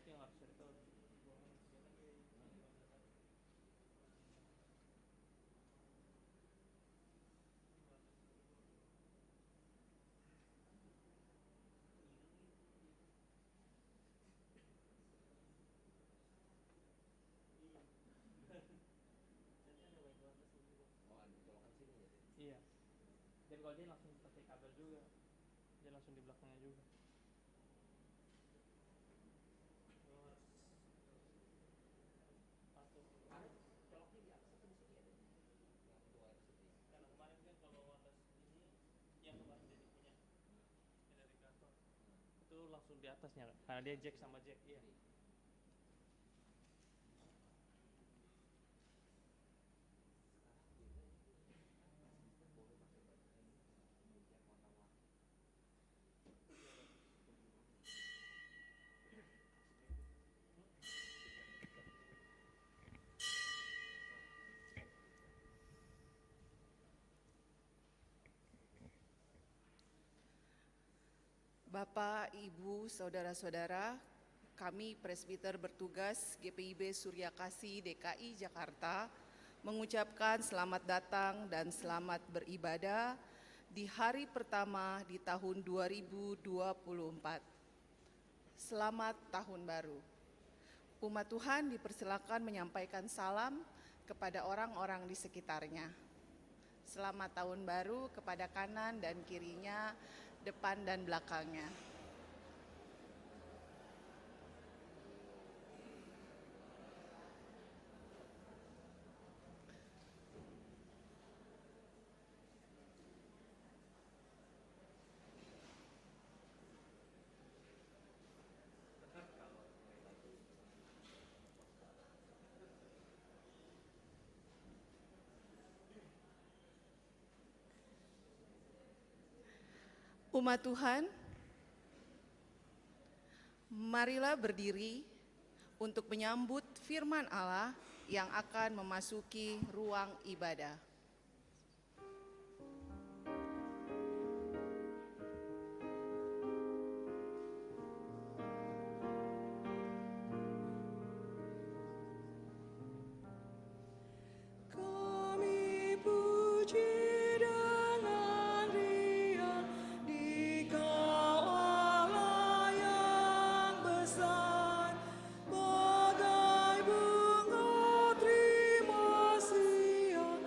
itu yang harus saya tahu. Iya. Dan kalau dia langsung pakai kabel juga, dia langsung di belakangnya juga. Coloknya di atas atau di sini ada? Karena kemarin kan kalau atas ini yang kemarin jadi punya dari kantor itu langsung di atasnya karena dia jack sama jack. Iya. Bapak, Ibu, Saudara-saudara, kami presbiter bertugas GPIB Surya Kasih DKI Jakarta mengucapkan selamat datang dan selamat beribadah di hari pertama di tahun 2024. Selamat Tahun Baru. Umat Tuhan dipersilakan menyampaikan salam kepada orang-orang di sekitarnya. Selamat Tahun Baru kepada kanan dan kirinya, depan dan belakangnya. Umat Tuhan, marilah berdiri untuk menyambut firman Allah yang akan memasuki ruang ibadah. Kami puji dengan riang di Kau Allah yang besar, bagai bunga terima siang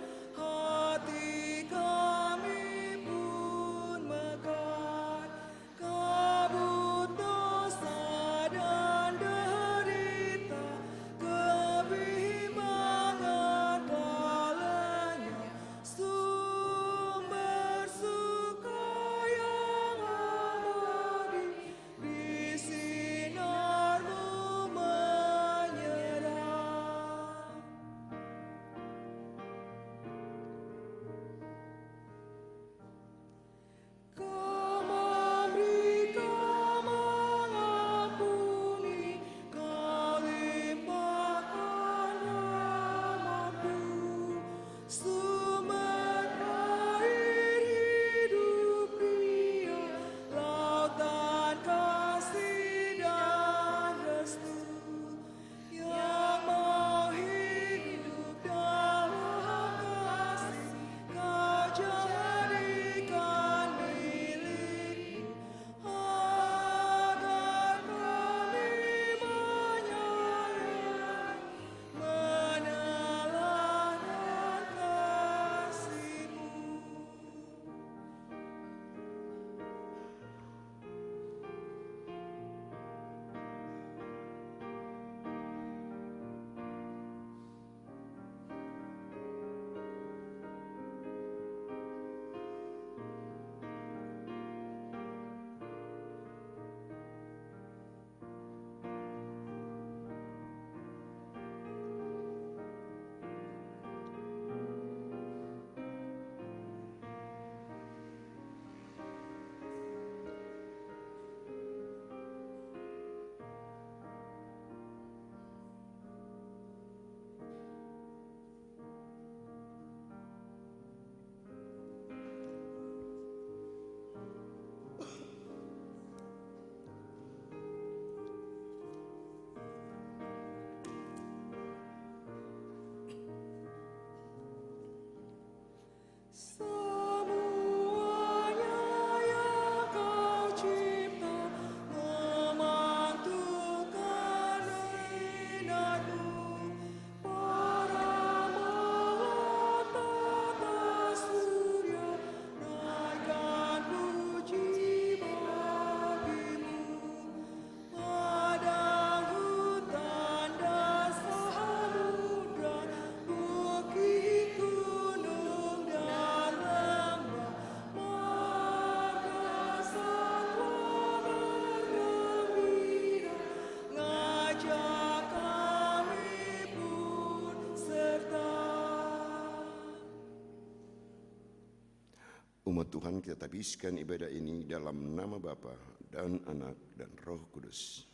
Umat Tuhan, kita habiskan ibadah ini dalam nama Bapa dan Anak dan Roh Kudus.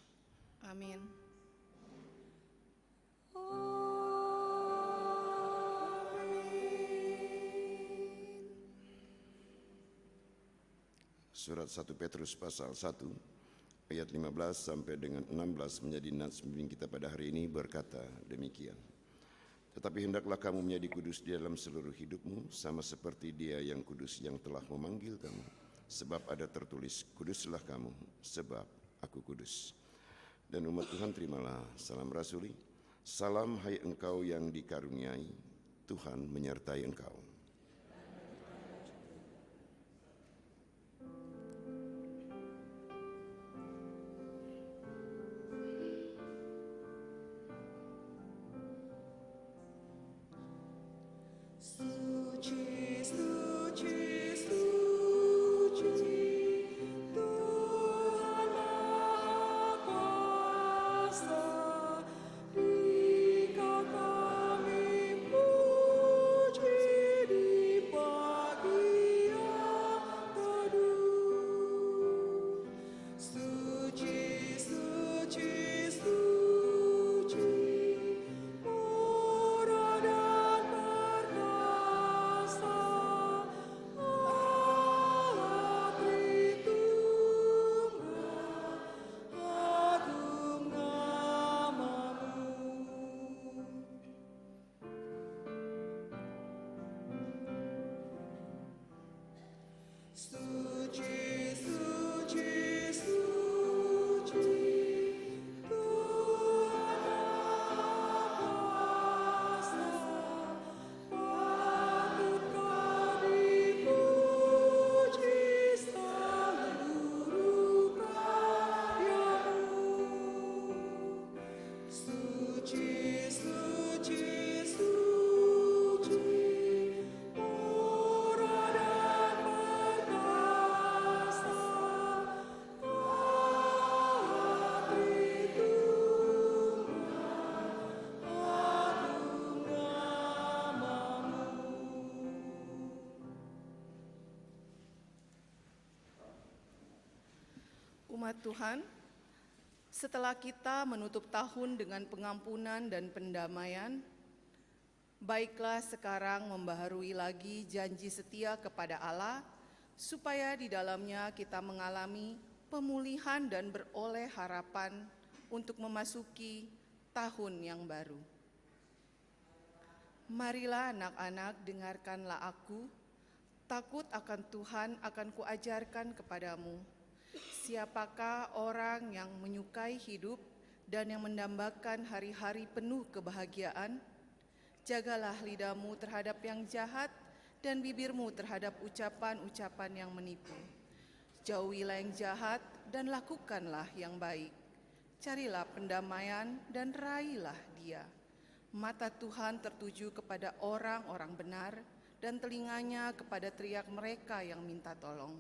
Amin. Surat 1 Petrus pasal 1 ayat 15 sampai dengan 16 menjadi nats pembimbing kita pada hari ini berkata demikian. Tetapi hendaklah kamu menjadi kudus di dalam seluruh hidupmu, sama seperti Dia yang kudus yang telah memanggil kamu. Sebab ada tertulis, kuduslah kamu, sebab aku kudus. Dan umat Tuhan, terimalah salam rasuli. Salam hai engkau yang dikaruniai, Tuhan menyertai engkau. Suci, suci, suci, Tuhan Maha Kuasa, Dikau kami puji di pagi yang teduh. Suci, suci, suci, murah dan perkasa, Allah Tritunggal, agung namamu. Suci, suci, suci, Tuhan Maha Kuasa, patut Kau dipuji seluruh karya-Mu. Suci, suci, suci, murah dan perkasa, Allah Tritunggal, agung namamu. Umat Tuhan, setelah kita menutup tahun dengan pengampunan dan pendamaian, baiklah sekarang membaharui lagi janji setia kepada Allah, supaya di dalamnya kita mengalami pemulihan dan beroleh harapan untuk memasuki tahun yang baru. Marilah anak-anak, dengarkanlah aku, takut akan Tuhan akan kuajarkan kepadamu. Siapakah orang yang menyukai hidup dan yang mendambakan hari-hari penuh kebahagiaan? Jagalah lidahmu terhadap yang jahat dan bibirmu terhadap ucapan-ucapan yang menipu. Jauhilah yang jahat dan lakukanlah yang baik. Carilah pendamaian dan raihlah dia. Mata Tuhan tertuju kepada orang-orang benar dan telinganya kepada teriak mereka yang minta tolong.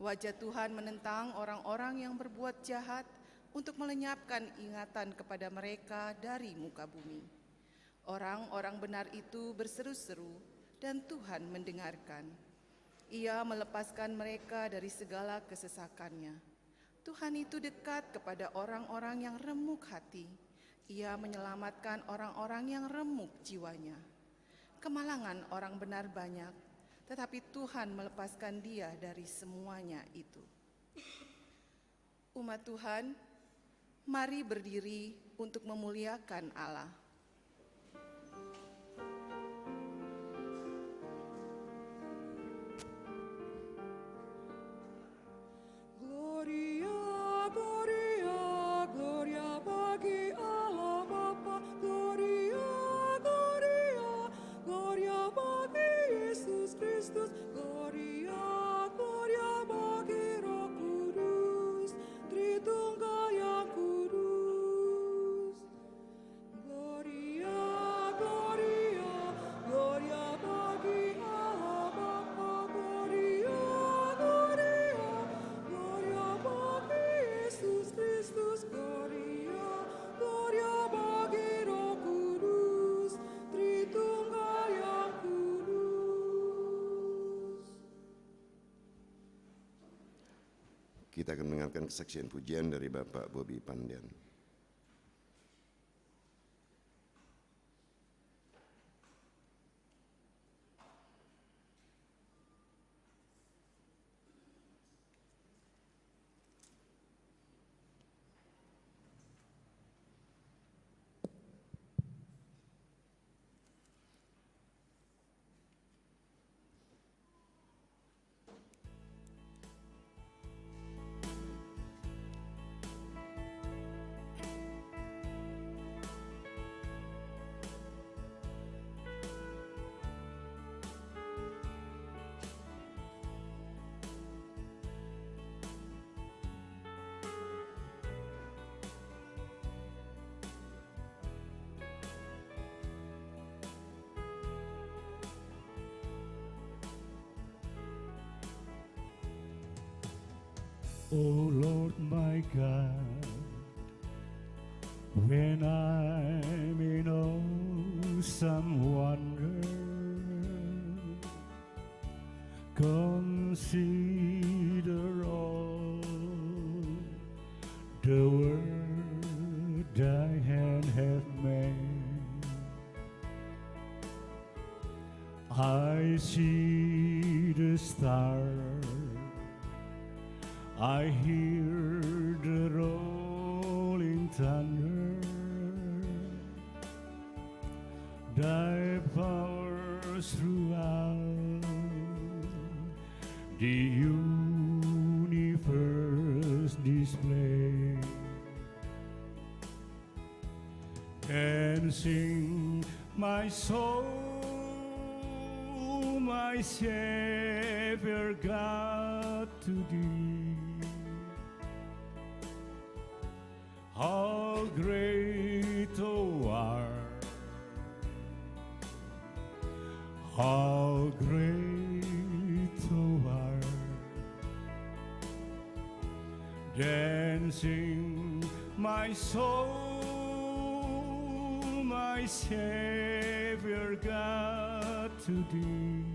Wajah Tuhan menentang orang-orang yang berbuat jahat untuk melenyapkan ingatan kepada mereka dari muka bumi. Orang-orang benar itu berseru-seru dan Tuhan mendengarkan. Ia melepaskan mereka dari segala kesesakannya. Tuhan itu dekat kepada orang-orang yang remuk hati. Ia menyelamatkan orang-orang yang remuk jiwanya. Kemalangan orang benar banyak, tetapi Tuhan melepaskan dia dari semuanya itu. Umat Tuhan, mari berdiri untuk memuliakan Allah. Gloria, Gloria, Gloria bagi Allah Bapa. Gloria, Gloria, Gloria bagi Yesus Kristus. Gloria, Gloria bagi Roh Kudus, Tritunggal yang kudus. Gloria. Kita akan mendengarkan kesaksian pujian dari Bapak Bobi Pandian. Oh Lord my God, when I'm in awesome wonder, consider all the world thy hand hath made. I see the stars, I hear the rolling thunder, thy powers throughout the universe display, and sing my soul, my Savior God, to thee. How great thou art, how great thou art. Then sing my soul, my Savior God, to thee.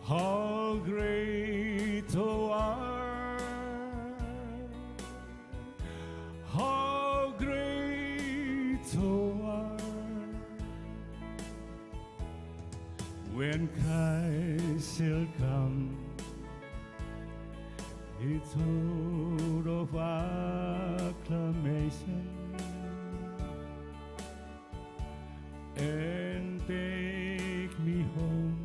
How great thou art, how great thou art. When Christ shall come, a tone of acclamation, and take me home,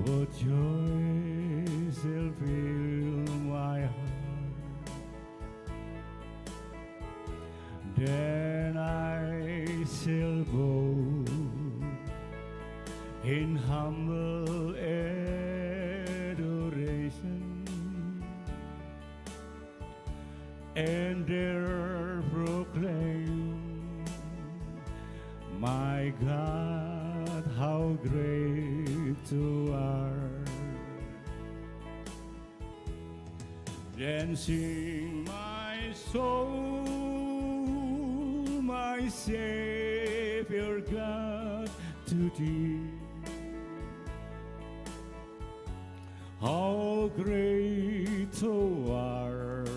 what joy shall fill my heart. Then I shall bow in humble adoration, and there proclaim, my God, how great thou art. Then sing my soul, my Savior God, to thee. How great thou art,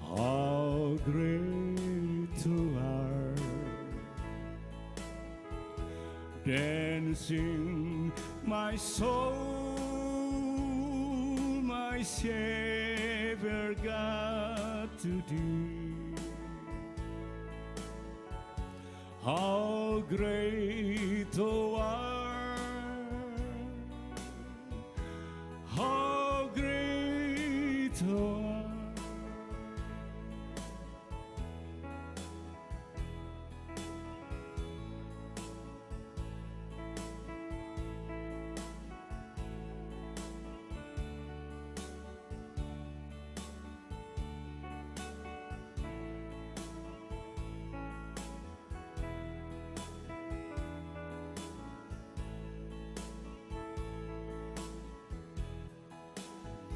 how great thou art. Then sing my soul, my Savior God, to thee. How great thou art, how great thou art.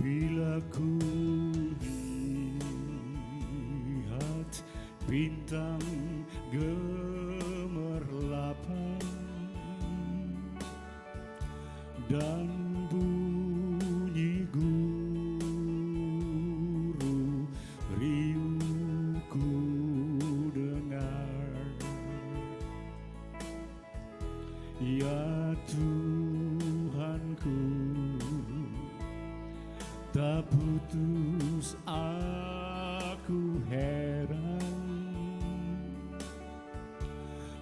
Bila ku lihat bintang gemerlapan dan bunyi guru riuhku dengar. Ya Tuhanku, tak putus aku heran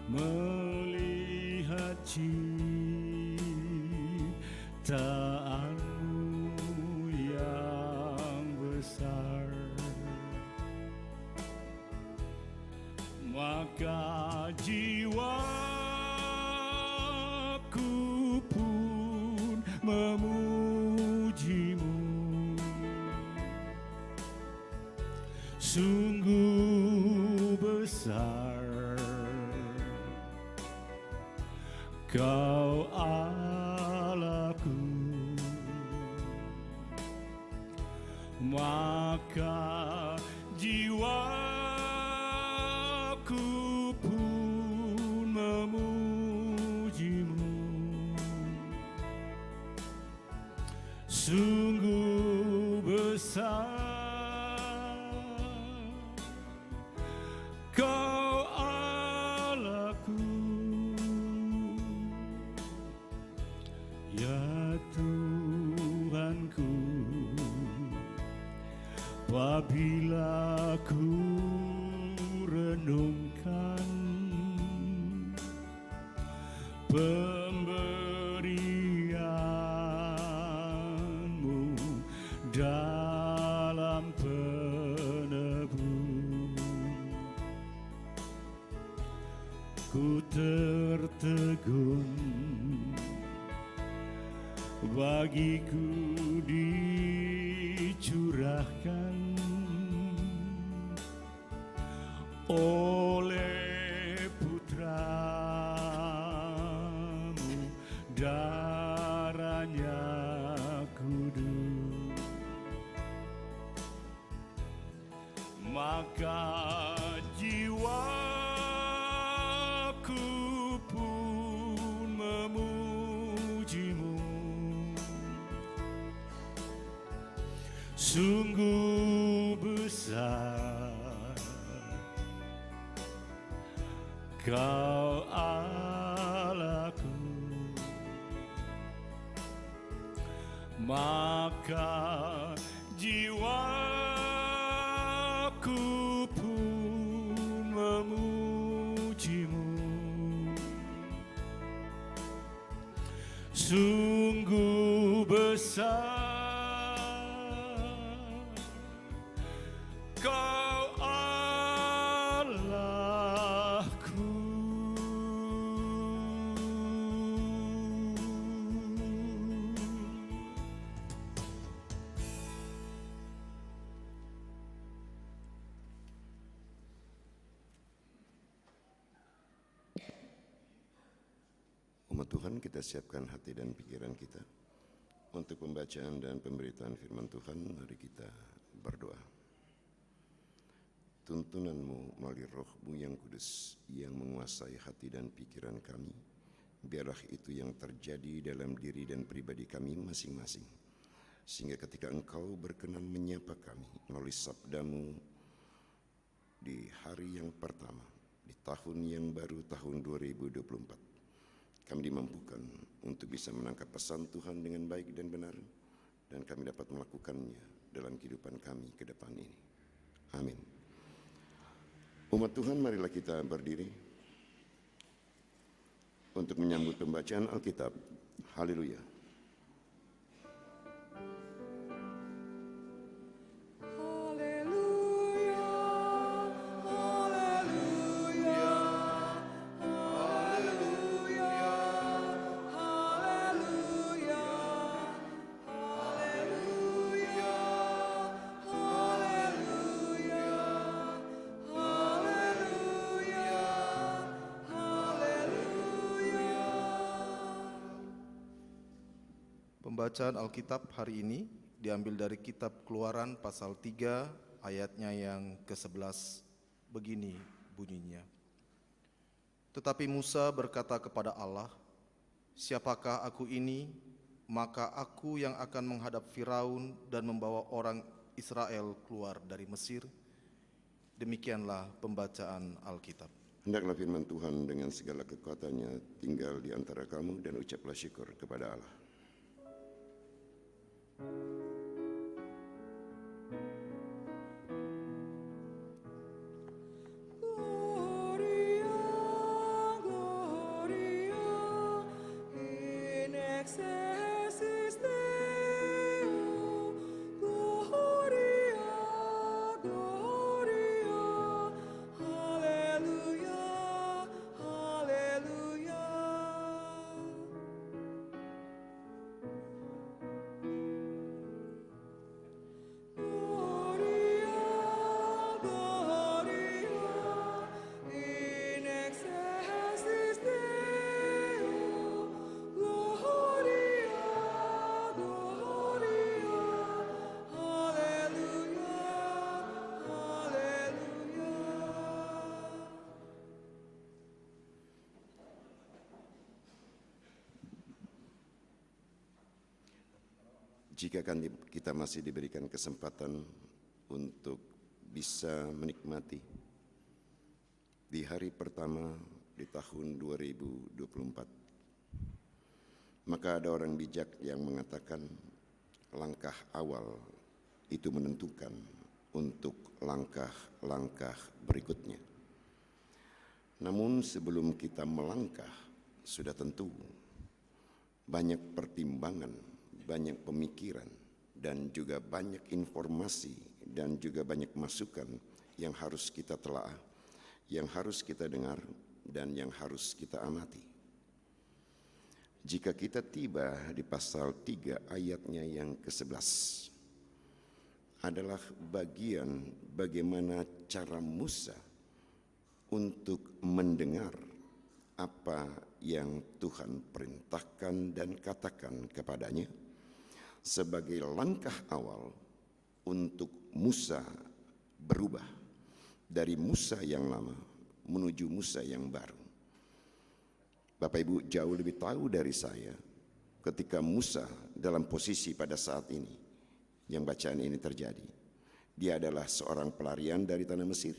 melihat ciptaanmu yang besar. Maka jiwaku pun memujimu. Sungguh besar Kau Allahku, maka jiwaku pun memujimu. Sungguh besar Kau Allahku, ya Tuhanku. Apabila ku renungkan pemberianmu dalam penebus, ku tertegun bagiku dicurahkan oleh putramu, darahnya kudus. Maka jiwaku pun memujimu. Sungguh besar Kau Allahku, maka jiwaku pun memujimu. Sungguh besar Kau Allahku. Umat Tuhan, kita siapkan hati dan pikiran kita untuk pembacaan dan pemberitaan firman Tuhan. Mari kita berdoa. Tuntunanmu melalui roh-Mu yang kudus yang menguasai hati dan pikiran kami, biarlah itu yang terjadi dalam diri dan pribadi kami masing-masing, sehingga ketika Engkau berkenan menyapa kami melalui sabda-Mu di hari yang pertama, di tahun yang baru, tahun 2024, kami dimampukan untuk bisa menangkap pesan Tuhan dengan baik dan benar, dan kami dapat melakukannya dalam kehidupan kami ke depan ini. Amin. Umat Tuhan, marilah kita berdiri untuk menyambut pembacaan Alkitab. Haleluya. Pembacaan Alkitab hari ini diambil dari kitab Keluaran pasal 3 ayatnya yang ke-11. Begini bunyinya. Tetapi Musa berkata kepada Allah, "Siapakah aku ini maka aku yang akan menghadap Firaun dan membawa orang Israel keluar dari Mesir. Demikianlah pembacaan Alkitab. Hendaklah firman Tuhan dengan segala kekuatannya tinggal di antara kamu, dan ucaplah syukur kepada Allah. Gloria, Gloria, in excelsis Deo. Gloria, Gloria, Hallelujah, Hallelujah. Gloria, Gloria, in excelsis Deo. Gloria, Gloria, Hallelujah, Hallelujah. Jika kita masih diberikan kesempatan untuk bisa menikmati di hari pertama di tahun 2024, maka ada orang bijak yang mengatakan langkah awal itu menentukan untuk langkah-langkah berikutnya. Namun sebelum kita melangkah, sudah tentu banyak pertimbangan, banyak pemikiran, dan juga banyak informasi, dan juga banyak masukan yang harus kita telaah, yang harus kita dengar, dan yang harus kita amati. Jika kita tiba di pasal 3 ayatnya yang ke-11, adalah bagian bagaimana cara Musa untuk mendengar apa yang Tuhan perintahkan dan katakan kepadanya, sebagai langkah awal untuk Musa berubah dari Musa yang lama menuju Musa yang baru. Bapak Ibu jauh lebih tahu dari saya ketika Musa dalam posisi pada saat ini yang bacaan ini terjadi. Dia adalah seorang pelarian dari tanah Mesir.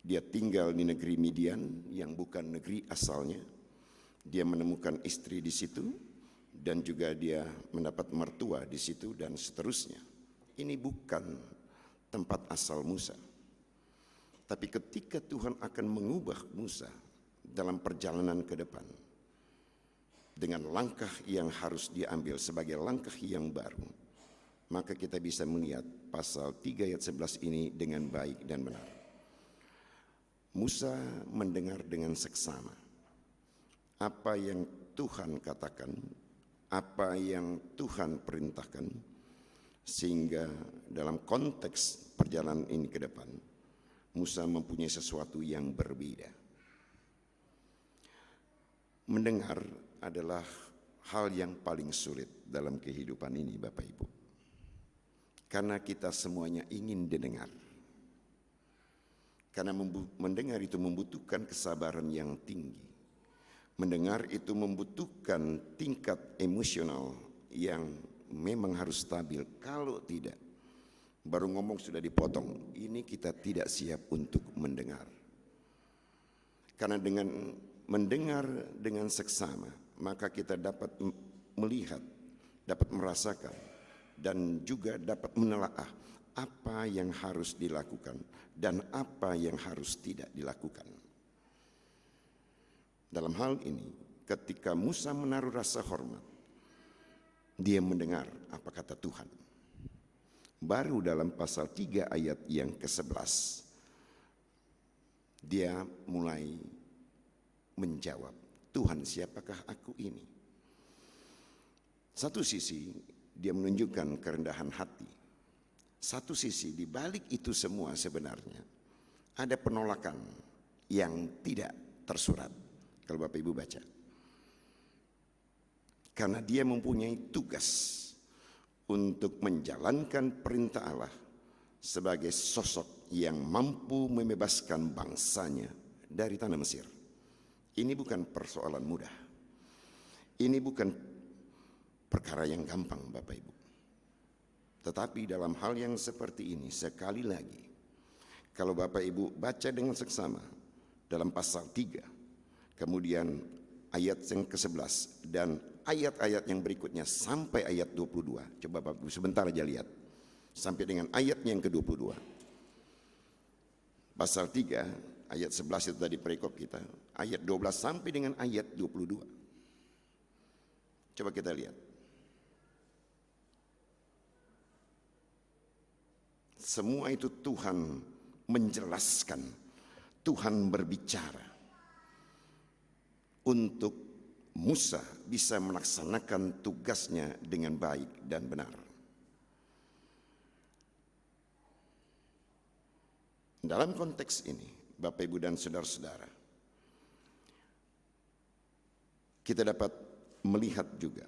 Dia tinggal di negeri Midian yang bukan negeri asalnya. Dia menemukan istri di situ, dan juga dia mendapat mertua di situ, dan seterusnya. Ini bukan tempat asal Musa. Tapi ketika Tuhan akan mengubah Musa dalam perjalanan ke depan, dengan langkah yang harus diambil sebagai langkah yang baru, maka kita bisa melihat pasal 3 ayat 11 ini dengan baik dan benar. Musa mendengar dengan seksama apa yang Tuhan katakan, apa yang Tuhan perintahkan, sehingga dalam konteks perjalanan ini ke depan, Musa mempunyai sesuatu yang berbeda. Mendengar adalah hal yang paling sulit dalam kehidupan ini, Bapak Ibu. Karena kita semuanya ingin didengar. Karena mendengar itu membutuhkan kesabaran yang tinggi. Mendengar itu membutuhkan tingkat emosional yang memang harus stabil. Kalau tidak, baru ngomong sudah dipotong. Ini kita tidak siap untuk mendengar. Karena dengan mendengar dengan seksama, maka kita dapat melihat, dapat merasakan, dan juga dapat menelaah apa yang harus dilakukan dan apa yang harus tidak dilakukan. Dalam hal ini, ketika Musa menaruh rasa hormat, dia mendengar apa kata Tuhan. Baru dalam pasal 3 ayat yang ke-11, dia mulai menjawab, Tuhan, siapakah aku ini? Satu sisi dia menunjukkan kerendahan hati. Satu sisi di balik itu semua sebenarnya ada penolakan yang tidak tersurat. Kalau Bapak Ibu baca. Karena dia mempunyai tugas untuk menjalankan perintah Allah sebagai sosok yang mampu membebaskan bangsanya dari tanah Mesir. Ini bukan persoalan mudah. Ini bukan perkara yang gampang Bapak Ibu. Tetapi dalam hal yang seperti ini, sekali lagi, kalau Bapak Ibu baca dengan seksama dalam pasal 3, kemudian ayat yang ke-11 dan ayat-ayat yang berikutnya sampai ayat 22. Coba Bapak Ibu sebentar aja lihat. Sampai dengan ayat yang ke-22. Pasal 3 ayat 11 itu tadi perikop kita. Ayat 12 sampai dengan ayat 22. Coba kita lihat. Semua itu Tuhan menjelaskan, Tuhan berbicara untuk Musa bisa melaksanakan tugasnya dengan baik dan benar. Dalam konteks ini, Bapak Ibu dan saudara-saudara, kita dapat melihat juga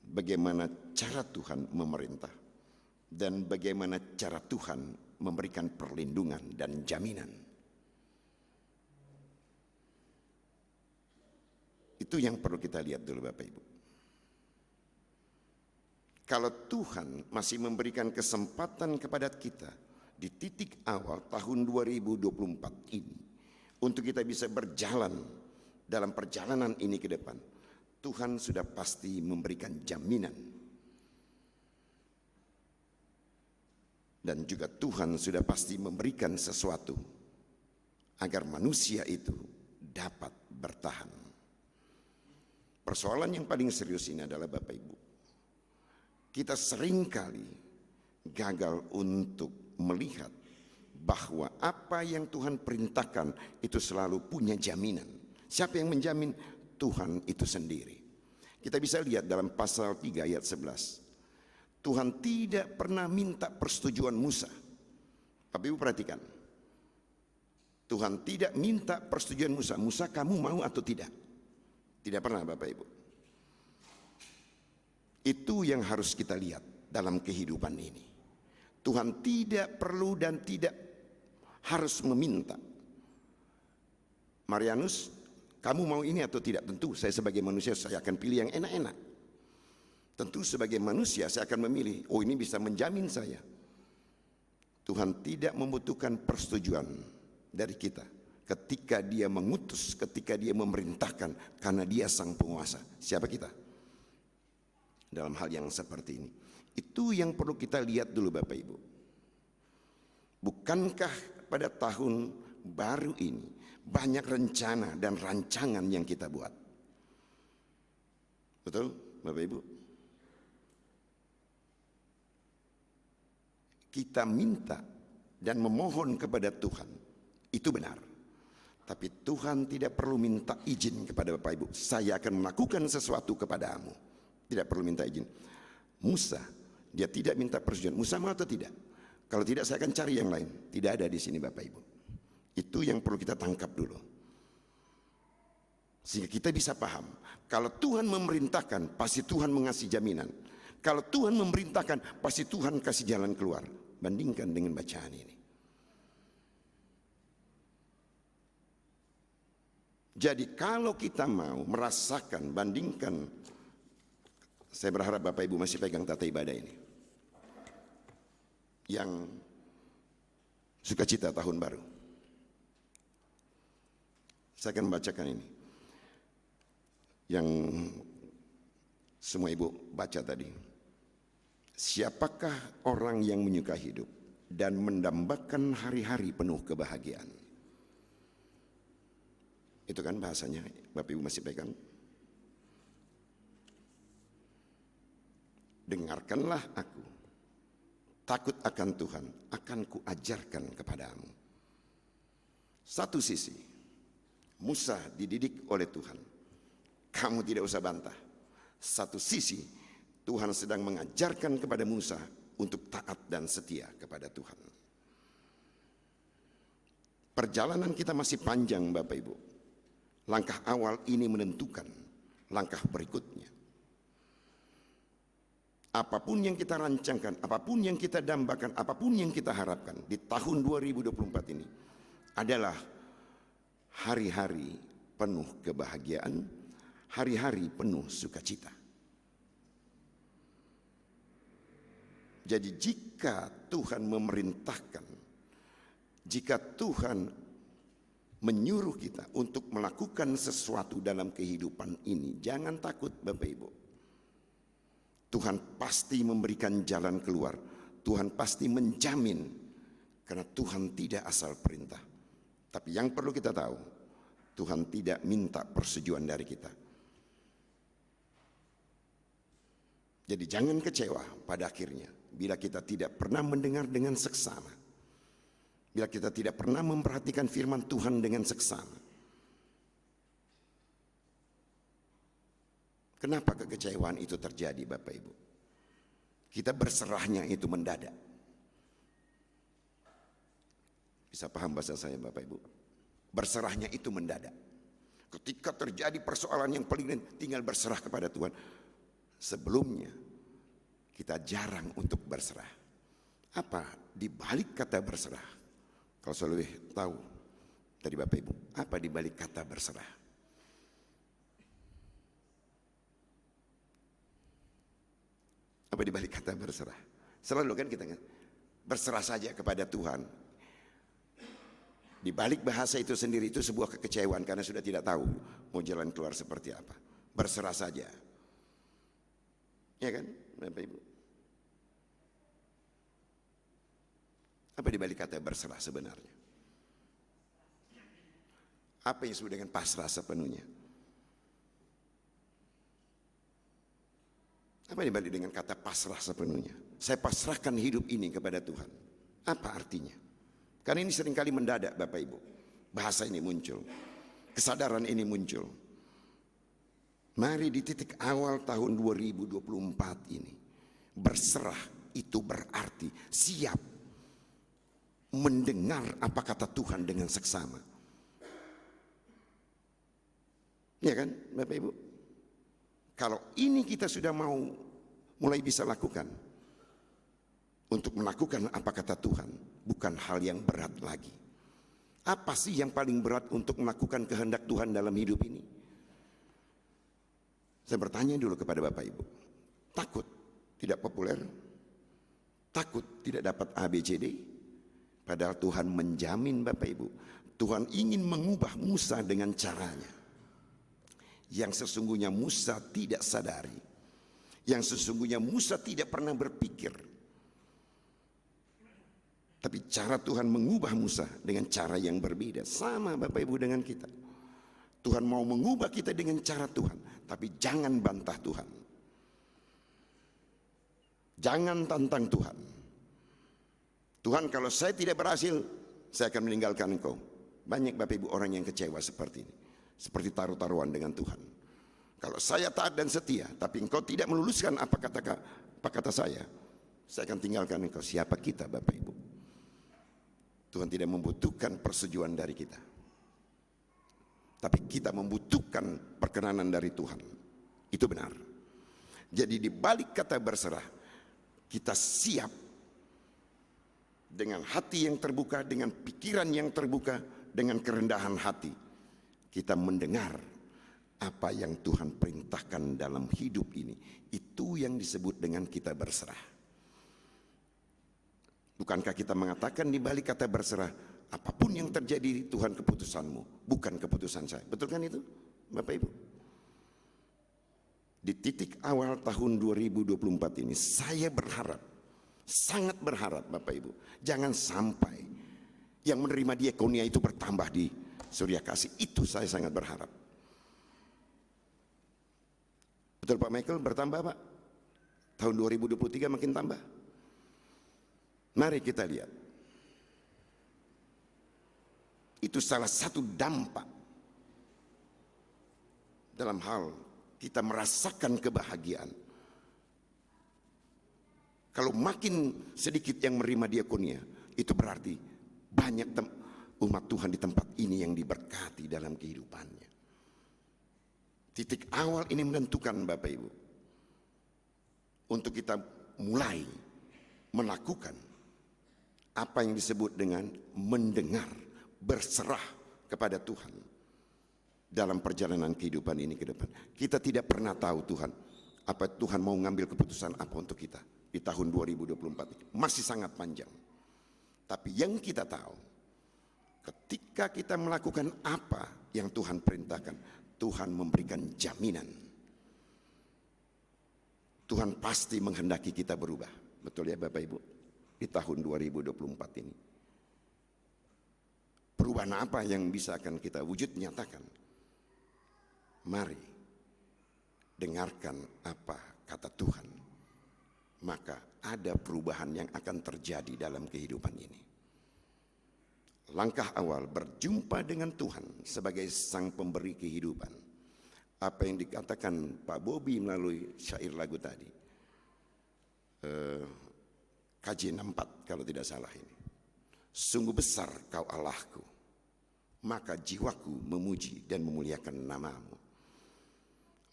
bagaimana cara Tuhan memerintah dan bagaimana cara Tuhan memberikan perlindungan dan jaminan. Itu yang perlu kita lihat dulu Bapak Ibu. Kalau Tuhan masih memberikan kesempatan kepada kita di titik awal tahun 2024 ini untuk kita bisa berjalan dalam perjalanan ini ke depan, Tuhan sudah pasti memberikan jaminan. Dan juga Tuhan sudah pasti memberikan sesuatu agar manusia itu dapat bertahan. Persoalan yang paling serius ini adalah Bapak Ibu, kita seringkali gagal untuk melihat bahwa apa yang Tuhan perintahkan itu selalu punya jaminan. Siapa yang menjamin? Tuhan itu sendiri. Kita bisa lihat dalam pasal 3 ayat 11. Tuhan tidak pernah minta persetujuan Musa. Bapak Ibu perhatikan. Tuhan tidak minta persetujuan Musa. Musa, kamu mau atau tidak? Tidak pernah Bapak Ibu. Itu yang harus kita lihat dalam kehidupan ini. Tuhan tidak perlu dan tidak harus meminta. Marianus, kamu mau ini atau tidak? Tentu saya sebagai manusia saya akan pilih yang enak-enak. Tentu sebagai manusia saya akan memilih, oh ini bisa menjamin saya. Tuhan tidak membutuhkan persetujuan dari kita ketika dia mengutus, ketika dia memerintahkan, karena dia sang penguasa. Siapa kita? Dalam hal yang seperti ini. Itu yang perlu kita lihat dulu Bapak Ibu. Bukankah pada tahun baru ini banyak rencana dan rancangan yang kita buat? Betul Bapak Ibu? Kita minta dan memohon kepada Tuhan, itu benar. Tapi Tuhan tidak perlu minta izin kepada Bapak Ibu. Saya akan melakukan sesuatu kepadamu. Tidak perlu minta izin. Musa, dia tidak minta persetujuan. Musa mau atau tidak? Kalau tidak saya akan cari yang lain. Tidak ada di sini Bapak Ibu. Itu yang perlu kita tangkap dulu. Sehingga kita bisa paham. Kalau Tuhan memerintahkan, pasti Tuhan mengasih jaminan. Kalau Tuhan memerintahkan, pasti Tuhan kasih jalan keluar. Bandingkan dengan bacaan ini. Jadi kalau kita mau merasakan, bandingkan. Saya berharap Bapak Ibu masih pegang tata ibadah ini. Yang sukacita tahun baru. Saya akan membacakan ini. Yang semua ibu baca tadi. Siapakah orang yang menyukai hidup dan mendambakan hari-hari penuh kebahagiaan? Itu kan bahasanya, Bapak Ibu masih pegang. Dengarkanlah aku, takut akan Tuhan, akan kuajarkan kepadamu. Satu sisi, Musa dididik oleh Tuhan. Kamu tidak usah bantah. Satu sisi, Tuhan sedang mengajarkan kepada Musa untuk taat dan setia kepada Tuhan. Perjalanan kita masih panjang Bapak Ibu. Langkah awal ini menentukan langkah berikutnya. Apapun yang kita rancangkan, apapun yang kita dambakan, apapun yang kita harapkan di tahun 2024 ini adalah hari-hari penuh kebahagiaan, hari-hari penuh sukacita. Jadi jika Tuhan memerintahkan, jika Tuhan menyuruh kita untuk melakukan sesuatu dalam kehidupan ini, jangan takut Bapak Ibu. Tuhan pasti memberikan jalan keluar. Tuhan pasti menjamin, karena Tuhan tidak asal perintah. Tapi yang perlu kita tahu, Tuhan tidak minta persetujuan dari kita. Jadi jangan kecewa pada akhirnya bila kita tidak pernah mendengar dengan seksama. Bila kita tidak pernah memperhatikan firman Tuhan dengan seksama. Kenapa kekecewaan itu terjadi Bapak Ibu? Kita berserahnya itu mendadak. Bisa paham bahasa saya Bapak Ibu? Berserahnya itu mendadak. Ketika terjadi persoalan yang paling tinggal berserah kepada Tuhan. Sebelumnya kita jarang untuk berserah. Apa di balik kata berserah? Kalau saya lebih tahu dari Bapak Ibu, apa di balik kata berserah? Apa di balik kata berserah? Selalu kan kita berserah saja kepada Tuhan. Di balik bahasa itu sendiri itu sebuah kekecewaan karena sudah tidak tahu mau jalan keluar seperti apa. Berserah saja. Ya kan, Bapak Ibu? Apa di balik kata berserah sebenarnya? Apa yang disebut dengan pasrah sepenuhnya? Apa di balik dengan kata pasrah sepenuhnya? Saya pasrahkan hidup ini kepada Tuhan. Apa artinya? Karena ini seringkali mendadak Bapak Ibu. Bahasa ini muncul. Kesadaran ini muncul. Mari di titik awal tahun 2024 ini, berserah itu berarti siap mendengar apa kata Tuhan dengan seksama. Ya kan Bapak Ibu? Kalau ini kita sudah mau mulai bisa lakukan, untuk melakukan apa kata Tuhan, bukan hal yang berat lagi. Apa sih yang paling berat untuk melakukan kehendak Tuhan dalam hidup ini? Saya bertanya dulu kepada Bapak Ibu, takut tidak populer, takut tidak dapat ABCD, padahal Tuhan menjamin Bapak Ibu, Tuhan ingin mengubah Musa dengan caranya, yang sesungguhnya Musa tidak sadari, yang sesungguhnya Musa tidak pernah berpikir. Tapi cara Tuhan mengubah Musa dengan cara yang berbeda, sama Bapak Ibu dengan kita. Tuhan mau mengubah kita dengan cara Tuhan, tapi jangan bantah Tuhan. Jangan tantang Tuhan. Tuhan, kalau saya tidak berhasil, saya akan meninggalkan engkau. Banyak Bapak Ibu orang yang kecewa seperti ini. Seperti taruh-taruhan dengan Tuhan. Kalau saya taat dan setia, tapi engkau tidak meluluskan apa kata saya akan tinggalkan engkau. Siapa kita Bapak Ibu? Tuhan tidak membutuhkan persetujuan dari kita. Tapi kita membutuhkan perkenanan dari Tuhan. Itu benar. Jadi di balik kata berserah, kita siap dengan hati yang terbuka, dengan pikiran yang terbuka, dengan kerendahan hati. Kita mendengar apa yang Tuhan perintahkan dalam hidup ini. Itu yang disebut dengan kita berserah. Bukankah kita mengatakan di balik kata berserah, apapun yang terjadi Tuhan keputusanmu, bukan keputusan saya. Betul kan itu Bapak Ibu? Di titik awal tahun 2024 ini saya berharap, sangat berharap Bapak Ibu, jangan sampai yang menerima diakonia itu bertambah di Surya Kasih. Itu saya sangat berharap. Betul Pak Michael, bertambah Pak? Tahun 2023 makin tambah. Mari kita lihat. Itu salah satu dampak dalam hal kita merasakan kebahagiaan. Kalau makin sedikit yang menerima diakonia, itu berarti banyak umat Tuhan di tempat ini yang diberkati dalam kehidupannya. Titik awal ini menentukan Bapak Ibu, untuk kita mulai melakukan apa yang disebut dengan mendengar, berserah kepada Tuhan dalam perjalanan kehidupan ini ke depan. Kita tidak pernah tahu Tuhan, apa Tuhan mau ngambil keputusan apa untuk kita. di tahun 2024 ini. Masih sangat panjang. Tapi yang kita tahu, ketika kita melakukan apa yang Tuhan perintahkan, Tuhan memberikan jaminan. Tuhan pasti menghendaki kita berubah. Betul ya Bapak Ibu? Di tahun 2024 ini. Perubahan apa yang bisa akan kita wujud nyatakan? Mari dengarkan apa kata Tuhan. Maka ada perubahan yang akan terjadi dalam kehidupan ini. Langkah awal berjumpa dengan Tuhan sebagai sang pemberi kehidupan. Apa yang dikatakan Pak Bobi melalui syair lagu tadi. KJ 64 kalau tidak salah ini. Sungguh besar kau Allahku, maka jiwaku memuji dan memuliakan namamu.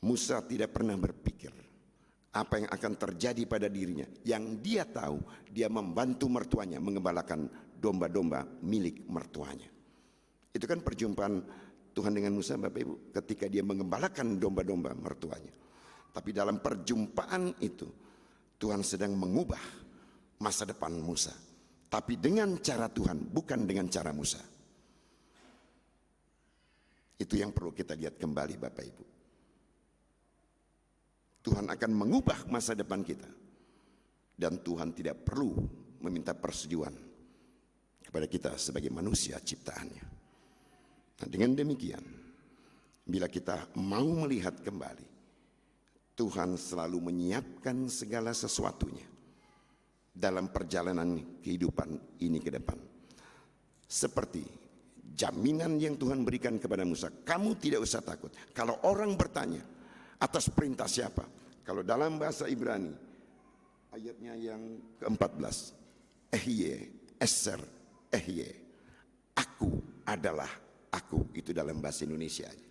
Musa tidak pernah berpikir apa yang akan terjadi pada dirinya. Yang dia tahu, dia membantu mertuanya mengembalakan domba-domba milik mertuanya. Itu kan perjumpaan Tuhan dengan Musa Bapak Ibu, ketika dia mengembalakan domba-domba mertuanya. Tapi dalam perjumpaan itu, Tuhan sedang mengubah masa depan Musa. Tapi dengan cara Tuhan, bukan dengan cara Musa. Itu yang perlu kita lihat kembali Bapak Ibu. Tuhan akan mengubah masa depan kita. Dan Tuhan tidak perlu meminta persetujuan kepada kita sebagai manusia ciptaannya. Nah, dengan demikian, bila kita mau melihat kembali, Tuhan selalu menyiapkan segala sesuatunya dalam perjalanan kehidupan ini ke depan. Seperti jaminan yang Tuhan berikan kepada Musa, kamu tidak usah takut. Kalau orang bertanya, atas perintah siapa? Kalau dalam bahasa Ibrani, ayatnya yang ke-14, Eser, aku adalah aku. Itu dalam bahasa Indonesia aja.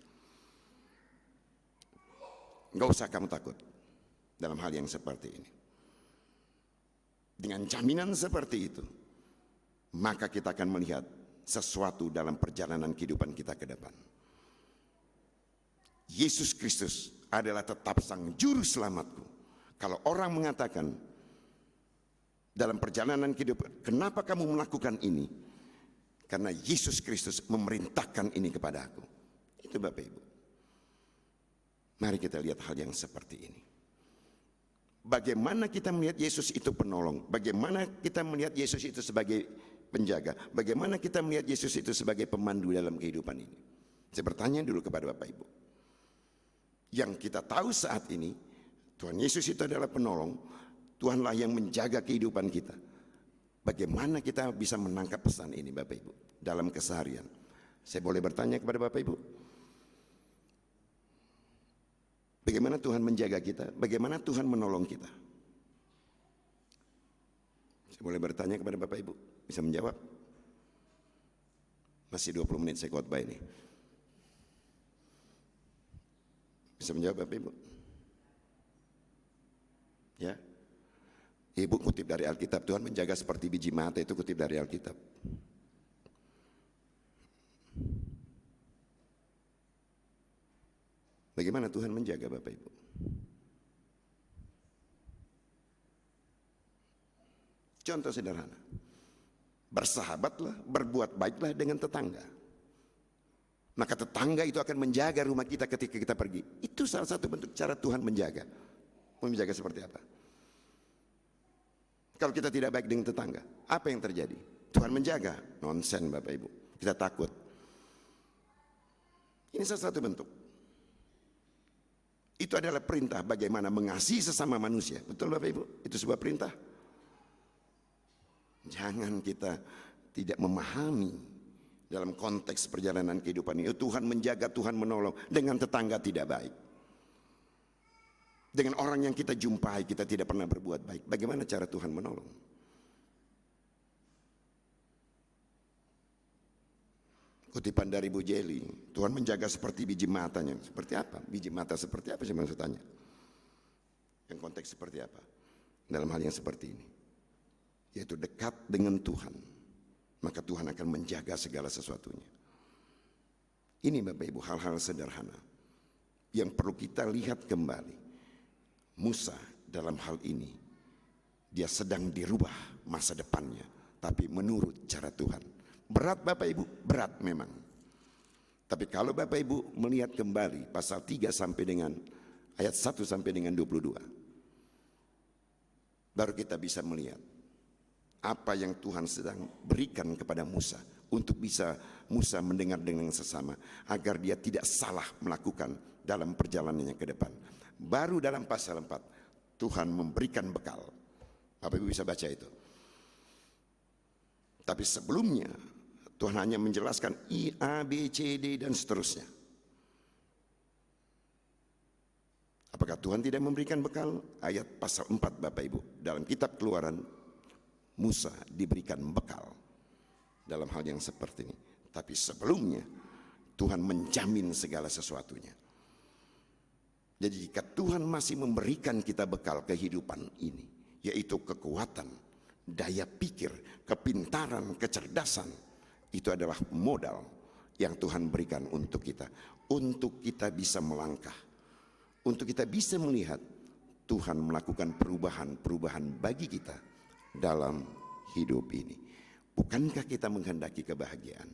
Enggak usah kamu takut dalam hal yang seperti ini. Dengan jaminan seperti itu, maka kita akan melihat sesuatu dalam perjalanan kehidupan kita ke depan. Yesus Kristus adalah tetap sang juru selamatku. Kalau orang mengatakan dalam perjalanan kehidupan, kenapa kamu melakukan ini? Karena Yesus Kristus memerintahkan ini kepada aku. Itu Bapak Ibu. Mari kita lihat hal yang seperti ini. Bagaimana kita melihat Yesus itu penolong? Bagaimana kita melihat Yesus itu sebagai penjaga? Bagaimana kita melihat Yesus itu sebagai pemandu dalam kehidupan ini? Saya bertanya dulu kepada Bapak Ibu. Yang kita tahu saat ini, Tuhan Yesus itu adalah penolong. Tuhanlah yang menjaga kehidupan kita. Bagaimana kita bisa menangkap pesan ini Bapak Ibu dalam keseharian? Saya boleh bertanya kepada Bapak Ibu? Bagaimana Tuhan menjaga kita? Bagaimana Tuhan menolong kita? Saya boleh bertanya kepada Bapak Ibu? Bisa menjawab? Masih 20 menit saya khotbah ini. Bisa menjawab Bapak Ibu? Ya. Ibu kutip dari Alkitab, Tuhan menjaga seperti biji mata, itu kutip dari Alkitab. Bagaimana Tuhan menjaga Bapak Ibu? Contoh sederhana. Bersahabatlah, berbuat baiklah dengan tetangga. Maka tetangga itu akan menjaga rumah kita ketika kita pergi. Itu salah satu bentuk cara Tuhan menjaga. Menjaga seperti apa? Kalau kita tidak baik dengan tetangga, apa yang terjadi? Tuhan menjaga. Nonsen Bapak Ibu. Kita takut. Ini salah satu bentuk. Itu adalah perintah bagaimana mengasihi sesama manusia. Betul Bapak Ibu? Itu sebuah perintah. Jangan kita tidak memahami dalam konteks perjalanan kehidupan ini. Tuhan menjaga, Tuhan menolong. Dengan tetangga tidak baik. Dengan orang yang kita jumpai, kita tidak pernah berbuat baik. Bagaimana cara Tuhan menolong? Kutipan dari Bu Jeli, Tuhan menjaga seperti biji matanya. Seperti apa? Biji mata seperti apa sih maksudnya? Yang konteks seperti apa? Dalam hal yang seperti ini. Yaitu dekat dengan Tuhan. Maka Tuhan akan menjaga segala sesuatunya. Ini Bapak Ibu hal-hal sederhana. Yang perlu kita lihat kembali. Musa dalam hal ini Dia sedang dirubah masa depannya, tapi menurut cara Tuhan. Berat Bapak Ibu, berat memang. Tapi kalau Bapak Ibu melihat kembali pasal 3 sampai dengan ayat 1 sampai dengan 22, baru kita bisa melihat apa yang Tuhan sedang berikan kepada Musa, untuk bisa Musa mendengar dengan sesama, agar dia tidak salah melakukan dalam perjalanannya ke depan. Baru dalam pasal 4 Tuhan memberikan bekal. Bapak Ibu bisa baca itu. Tapi sebelumnya Tuhan hanya menjelaskan I, A, B, C, D dan seterusnya. Apakah Tuhan tidak memberikan bekal? Ayat pasal 4 Bapak Ibu. Dalam kitab Keluaran, Musa diberikan bekal dalam hal yang seperti ini. Tapi sebelumnya Tuhan menjamin segala sesuatunya. Jadi jika Tuhan masih memberikan kita bekal kehidupan ini, yaitu kekuatan, daya pikir, kepintaran, kecerdasan, itu adalah modal yang Tuhan berikan untuk kita bisa melangkah, untuk kita bisa melihat Tuhan melakukan perubahan-perubahan bagi kita dalam hidup ini. Bukankah kita menghendaki kebahagiaan?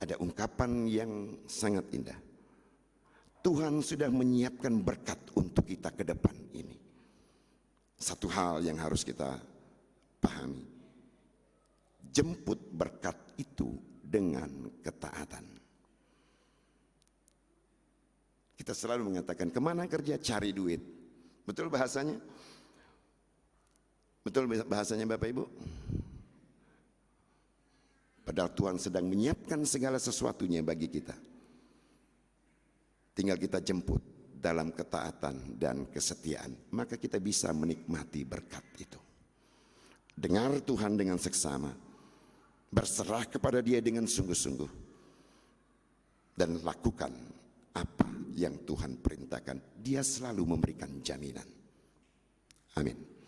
Ada ungkapan yang sangat indah. Tuhan sudah menyiapkan berkat untuk kita ke depan ini. Satu hal yang harus kita pahami. Jemput berkat itu dengan ketaatan. Kita selalu mengatakan, kemana kerja? Cari duit. Betul bahasanya? Betul bahasanya Bapak Ibu? Padahal Tuhan sedang menyiapkan segala sesuatunya bagi kita. Tinggal kita jemput dalam ketaatan dan kesetiaan, maka kita bisa menikmati berkat itu. Dengar Tuhan dengan seksama, berserah kepada Dia dengan sungguh-sungguh, dan lakukan apa yang Tuhan perintahkan. Dia selalu memberikan jaminan. Amin.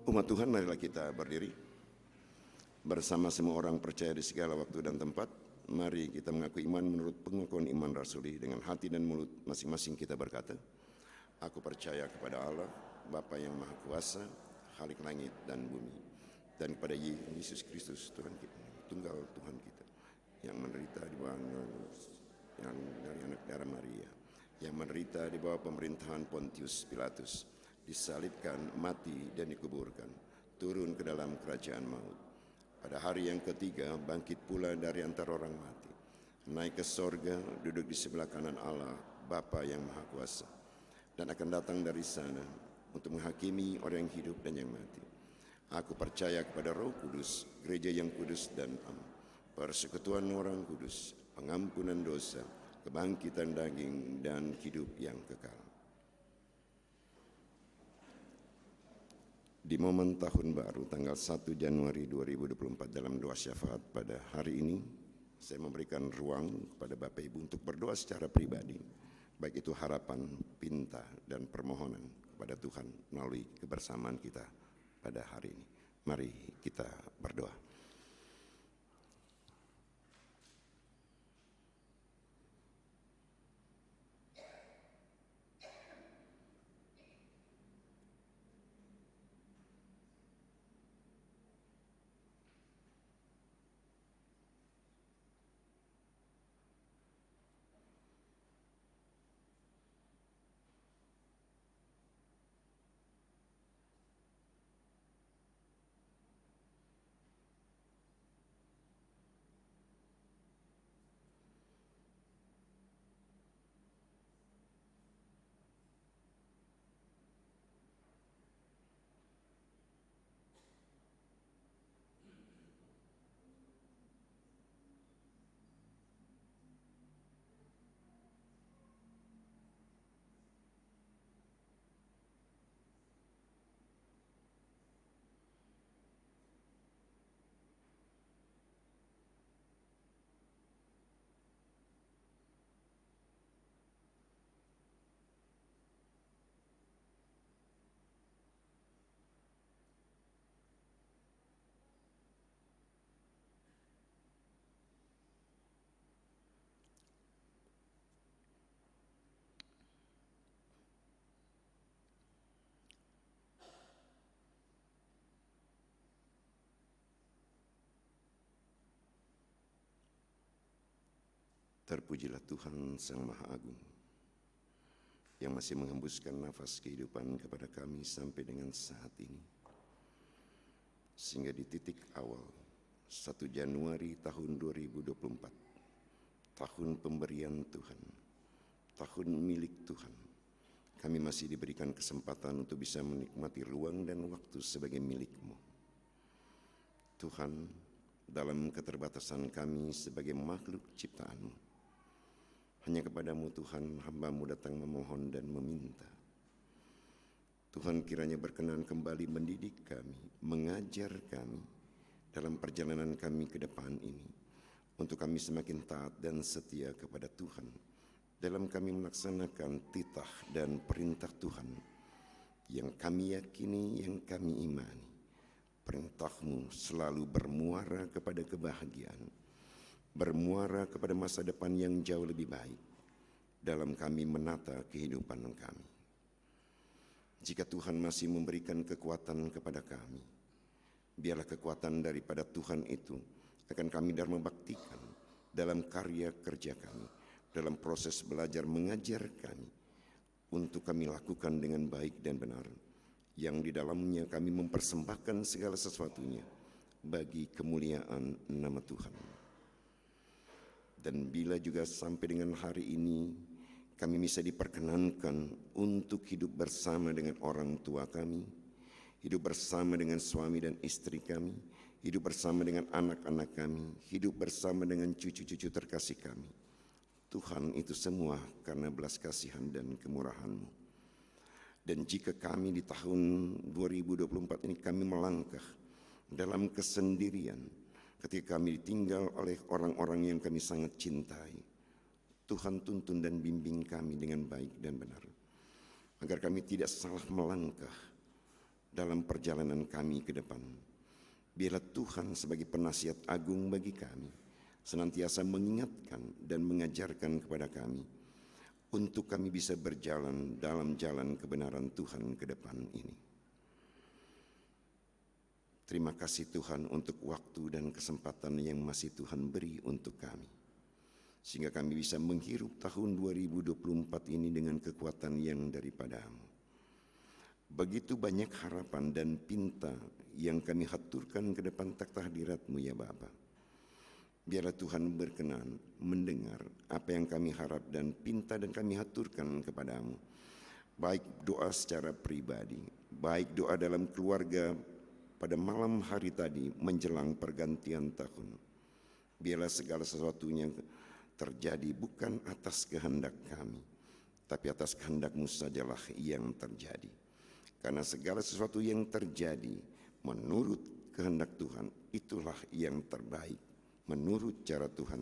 Umat Tuhan, marilah kita berdiri. Bersama semua orang percaya di segala waktu dan tempat, mari kita mengaku iman menurut pengakuan iman rasuli. Dengan hati dan mulut masing-masing kita berkata, aku percaya kepada Allah, Bapa yang Maha Kuasa, Khalik langit dan bumi, dan kepada Yesus Kristus Tuhan kita, tunggal Tuhan kita, yang menderita di bawah yang dari anak darah Maria, yang menderita di bawah pemerintahan Pontius Pilatus, disalibkan, mati dan dikuburkan, turun ke dalam kerajaan maut. Pada hari yang ketiga bangkit pula dari antara orang mati, naik ke sorga, duduk di sebelah kanan Allah Bapa yang Maha Kuasa, dan akan datang dari sana untuk menghakimi orang yang hidup dan yang mati. Aku percaya kepada Roh Kudus, gereja yang kudus dan am, persekutuan orang kudus, pengampunan dosa, kebangkitan daging, dan hidup yang kekal. Di momen tahun baru tanggal 1 Januari 2024 dalam doa syafaat pada hari ini, saya memberikan ruang kepada Bapak Ibu untuk berdoa secara pribadi, baik itu harapan, pinta, dan permohonan kepada Tuhan melalui kebersamaan kita pada hari ini. Mari kita berdoa. Terpujilah Tuhan Sang Maha Agung, yang masih menghembuskan nafas kehidupan kepada kami sampai dengan saat ini. Sehingga di titik awal 1 Januari tahun 2024, tahun pemberian Tuhan, tahun milik Tuhan, kami masih diberikan kesempatan untuk bisa menikmati ruang dan waktu sebagai milik-Mu. Tuhan, dalam keterbatasan kami sebagai makhluk ciptaan-Mu, hanya kepadamu Tuhan hamba-Mu datang memohon dan meminta. Tuhan kiranya berkenan kembali mendidik kami, mengajar kami dalam perjalanan kami ke depan ini, untuk kami semakin taat dan setia kepada Tuhan dalam kami melaksanakan titah dan perintah Tuhan yang kami yakini, yang kami imani. Perintah-Mu selalu bermuara kepada kebahagiaan, bermuara kepada masa depan yang jauh lebih baik dalam kami menata kehidupan kami. Jika Tuhan masih memberikan kekuatan kepada kami, biarlah kekuatan daripada Tuhan itu akan kami dharma baktikan dalam karya kerja kami, dalam proses belajar mengajar kami, untuk kami lakukan dengan baik dan benar, yang di dalamnya kami mempersembahkan segala sesuatunya bagi kemuliaan nama Tuhan. Dan bila juga sampai dengan hari ini kami bisa diperkenankan untuk hidup bersama dengan orang tua kami, hidup bersama dengan suami dan istri kami, hidup bersama dengan anak-anak kami, hidup bersama dengan cucu-cucu terkasih kami, Tuhan, itu semua karena belas kasihan dan kemurahan-Mu. Dan jika kami di tahun 2024 ini kami melangkah dalam kesendirian, ketika kami ditinggal oleh orang-orang yang kami sangat cintai, Tuhan tuntun dan bimbing kami dengan baik dan benar, agar kami tidak salah melangkah dalam perjalanan kami ke depan. Biarlah Tuhan sebagai penasihat agung bagi kami, senantiasa mengingatkan dan mengajarkan kepada kami, untuk kami bisa berjalan dalam jalan kebenaran Tuhan ke depan ini. Terima kasih Tuhan untuk waktu dan kesempatan yang masih Tuhan beri untuk kami, sehingga kami bisa menghirup tahun 2024 ini dengan kekuatan yang daripada-Mu. Begitu banyak harapan dan pinta yang kami haturkan ke depan takhta hadirat-Mu ya Bapa. Biarlah Tuhan berkenan mendengar apa yang kami harap dan pinta dan kami haturkan kepadamu. Baik doa secara pribadi, baik doa dalam keluarga pada malam hari tadi menjelang pergantian tahun. Biarlah segala sesuatunya terjadi bukan atas kehendak kami, tapi atas kehendak-Mu sajalah yang terjadi. Karena segala sesuatu yang terjadi menurut kehendak Tuhan, itulah yang terbaik menurut cara Tuhan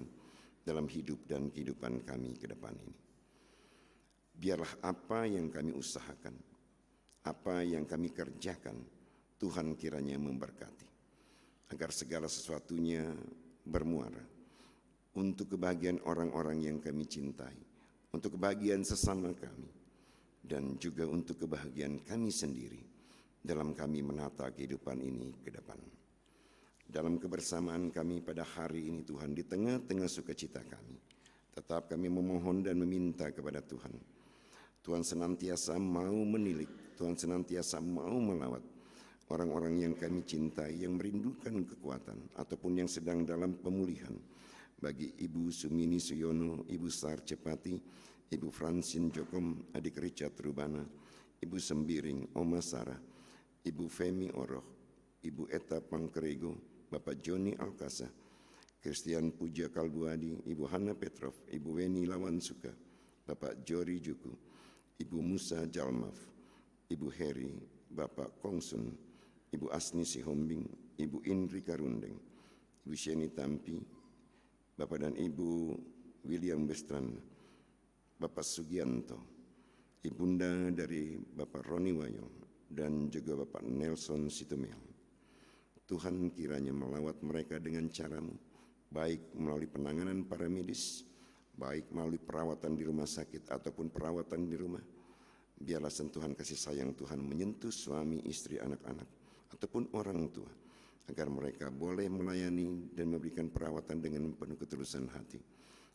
dalam hidup dan kehidupan kami ke depan ini. Biarlah apa yang kami usahakan, apa yang kami kerjakan, Tuhan kiranya memberkati, agar segala sesuatunya bermuara untuk kebahagiaan orang-orang yang kami cintai, untuk kebahagiaan sesama kami, dan juga untuk kebahagiaan kami sendiri dalam kami menata kehidupan ini ke depan. Dalam kebersamaan kami pada hari ini Tuhan, di tengah-tengah sukacita kami, tetap kami memohon dan meminta kepada Tuhan. Tuhan senantiasa mau menilik, Tuhan senantiasa mau melawat orang-orang yang kami cintai, yang merindukan kekuatan ataupun yang sedang dalam pemulihan. Bagi Ibu Sumini Suyono, Ibu Sar Cepati, Ibu Francine Jokom, Adik Richard Rubana, Ibu Sembiring, Oma Sarah, Ibu Femi Oroh, Ibu Eta Pangkerego, Bapak Joni Alkasa, Christian Puja Kalbuadi, Ibu Hana Petrov, Ibu Weni Lawansuka, Bapak Jori Juku, Ibu Musa Jalmaf, Ibu Heri, Bapak Kongsun, Ibu Asni Sihombing, Ibu Indri Karundeng, Ibu Sheni Tampi, Bapak dan Ibu William Bestran, Bapak Sugianto, Ibunda dari Bapak Roni Wayo, dan juga Bapak Nelson Situmeo. Tuhan kiranya melawat mereka dengan cara-Mu, baik melalui penanganan para medis, baik melalui perawatan di rumah sakit ataupun perawatan di rumah. Biarlah sentuhan kasih sayang Tuhan menyentuh suami, istri, anak-anak, ataupun orang tua, agar mereka boleh melayani dan memberikan perawatan dengan penuh ketulusan hati,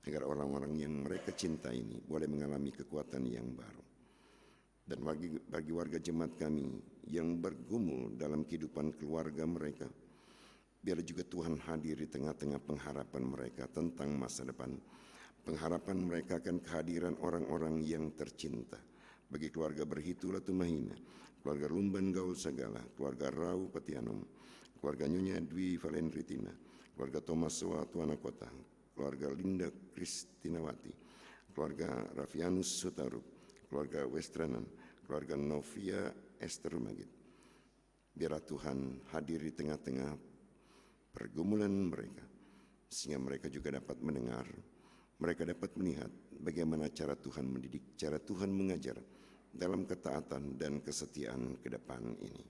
agar orang-orang yang mereka cintai ini boleh mengalami kekuatan yang baru. Dan bagi warga jemaat kami yang bergumul dalam kehidupan keluarga mereka, biarlah juga Tuhan hadir di tengah-tengah pengharapan mereka tentang masa depan. Pengharapan mereka akan kehadiran orang-orang yang tercinta. Bagi keluarga Berhitu Latumahina, keluarga Lumban Gaul Sagala, keluarga Rau Patianom, keluarga Nyonya Dwi Valenritina, keluarga Thomas Soa Tuana Kota, keluarga Linda Kristinawati, keluarga Rafianus Sutarup, keluarga Westranan, keluarga Novia Esther Magid. Biarlah Tuhan hadir di tengah-tengah pergumulan mereka, sehingga mereka juga dapat mendengar, mereka dapat melihat bagaimana cara Tuhan mendidik, cara Tuhan mengajar dalam ketaatan dan kesetiaan ke depan ini.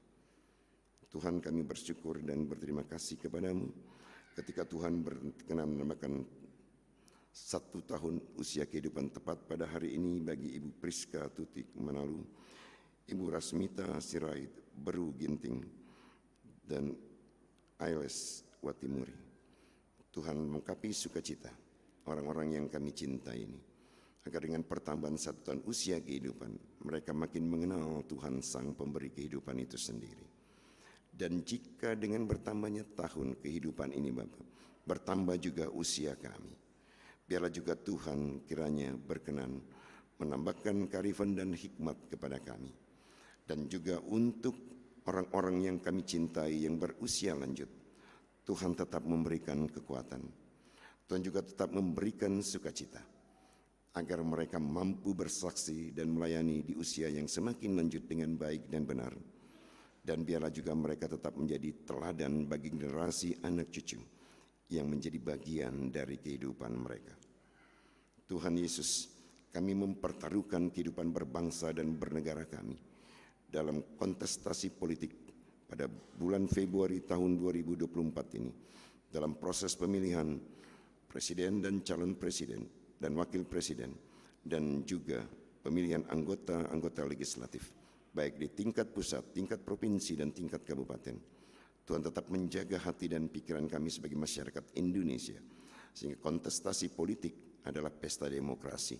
Tuhan, kami bersyukur dan berterima kasih kepadamu ketika Tuhan berkenan menambahkan 1 tahun usia kehidupan tepat pada hari ini bagi Ibu Priska Tutik Manalu, Ibu Rasmita Sirait Beru Ginting, dan Ailes Watimuri. Tuhan melengkapi sukacita orang-orang yang kami cintai ini, agar dengan pertambahan 1 tahun usia kehidupan, mereka makin mengenal Tuhan Sang Pemberi kehidupan itu sendiri. Dan jika dengan bertambahnya tahun kehidupan ini Bapa, bertambah juga usia kami, biarlah juga Tuhan kiranya berkenan menambahkan kearifan dan hikmat kepada kami. Dan juga untuk orang-orang yang kami cintai yang berusia lanjut, Tuhan tetap memberikan kekuatan. Tuhan juga tetap memberikan sukacita, agar mereka mampu bersaksi dan melayani di usia yang semakin lanjut dengan baik dan benar. Dan biarlah juga mereka tetap menjadi teladan bagi generasi anak cucu yang menjadi bagian dari kehidupan mereka. Tuhan Yesus, kami mempertaruhkan kehidupan berbangsa dan bernegara kami dalam kontestasi politik pada bulan Februari tahun 2024 ini dalam proses pemilihan presiden dan calon presiden dan wakil presiden dan juga pemilihan anggota legislatif baik di tingkat pusat, tingkat provinsi dan tingkat kabupaten. Tuhan tetap menjaga hati dan pikiran kami sebagai masyarakat Indonesia sehingga kontestasi politik adalah pesta demokrasi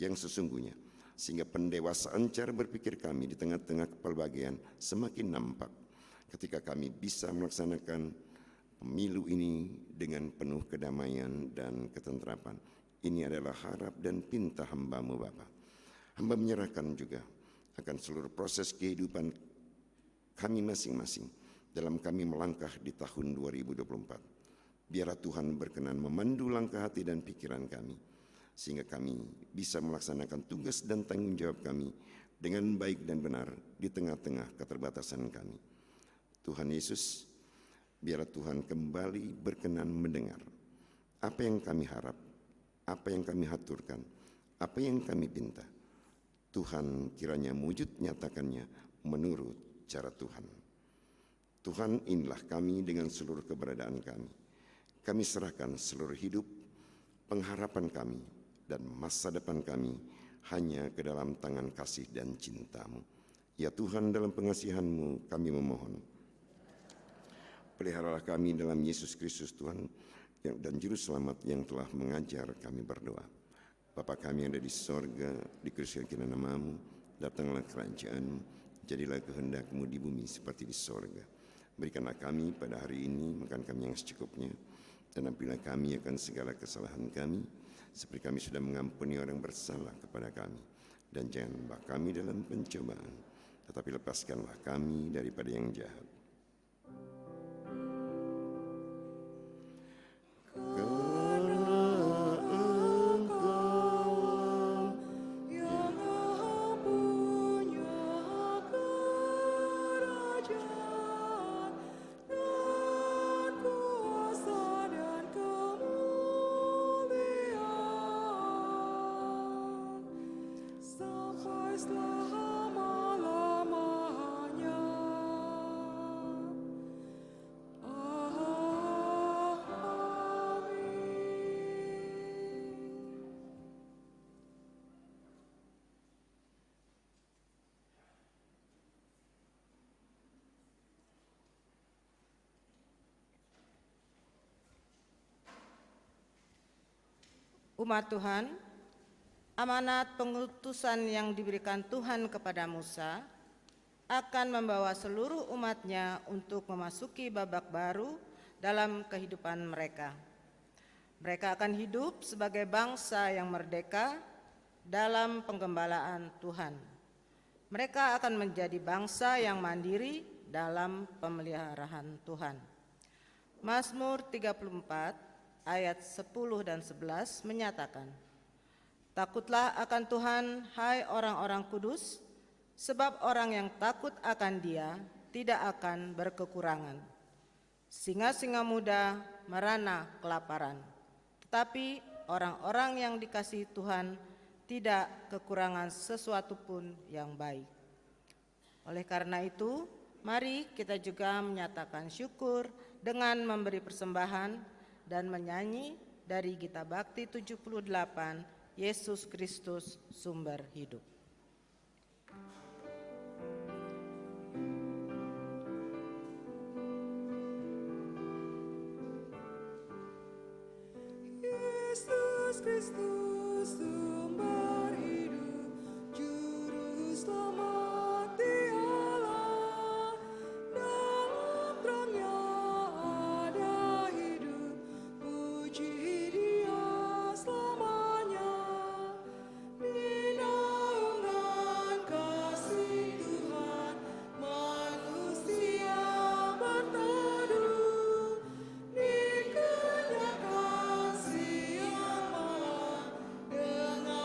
yang sesungguhnya, sehingga pendewasaan cara berpikir kami di tengah-tengah kepelbagaian semakin nampak ketika kami bisa melaksanakan pemilu ini dengan penuh kedamaian dan ketentrapan. Ini adalah harap dan pinta hamba-Mu Bapa. Hamba menyerahkan juga akan seluruh proses kehidupan kami masing-masing dalam kami melangkah di tahun 2024. Biarlah Tuhan berkenan memandu langkah hati dan pikiran kami, sehingga kami bisa melaksanakan tugas dan tanggung jawab kami dengan baik dan benar di tengah-tengah keterbatasan kami. Tuhan Yesus, biarlah Tuhan kembali berkenan mendengar apa yang kami harap, apa yang kami haturkan, apa yang kami pinta. Tuhan kiranya wujud nyatakannya menurut cara Tuhan. Tuhan, inilah kami dengan seluruh keberadaan kami. Kami serahkan seluruh hidup, pengharapan kami, dan masa depan kami hanya ke dalam tangan kasih dan cinta-Mu. Ya Tuhan, dalam pengasihan-Mu kami memohon. Peliharalah kami dalam Yesus Kristus Tuhan dan Juru Selamat yang telah mengajar kami berdoa. Bapa kami yang ada di sorga, dikuduskan nama-Mu, datanglah kerajaan-Mu, jadilah kehendak-Mu di bumi seperti di sorga. Berikanlah kami pada hari ini makan kami yang secukupnya, dan ampunilah kami akan segala kesalahan kami, seperti kami sudah mengampuni orang bersalah kepada kami. Dan jangan bawa kami dalam pencobaan, tetapi lepaskanlah kami daripada yang jahat. Umat Tuhan, amanat pengutusan yang diberikan Tuhan kepada Musa akan membawa seluruh umatnya untuk memasuki babak baru dalam kehidupan mereka. Mereka akan hidup sebagai bangsa yang merdeka dalam penggembalaan Tuhan. Mereka akan menjadi bangsa yang mandiri dalam pemeliharaan Tuhan. Mazmur 34 ayat 10 dan 11 menyatakan, "Takutlah akan Tuhan, hai orang-orang kudus, sebab orang yang takut akan Dia tidak akan berkekurangan. Singa-singa muda merana kelaparan, tetapi orang-orang yang dikasihi Tuhan tidak kekurangan sesuatu pun yang baik." Oleh karena itu, mari kita juga menyatakan syukur dengan memberi persembahan dan menyanyi dari Gita Bakti 78, Yesus Kristus Sumber Hidup. Yesus Kristus sumber hidup, Juru Selamat Dialah, dalam terangnya ada hidup, puji Dia selamanya. Di naungan kasih Tuhan, manusia berteduh, dikenyakan Siang malam dengan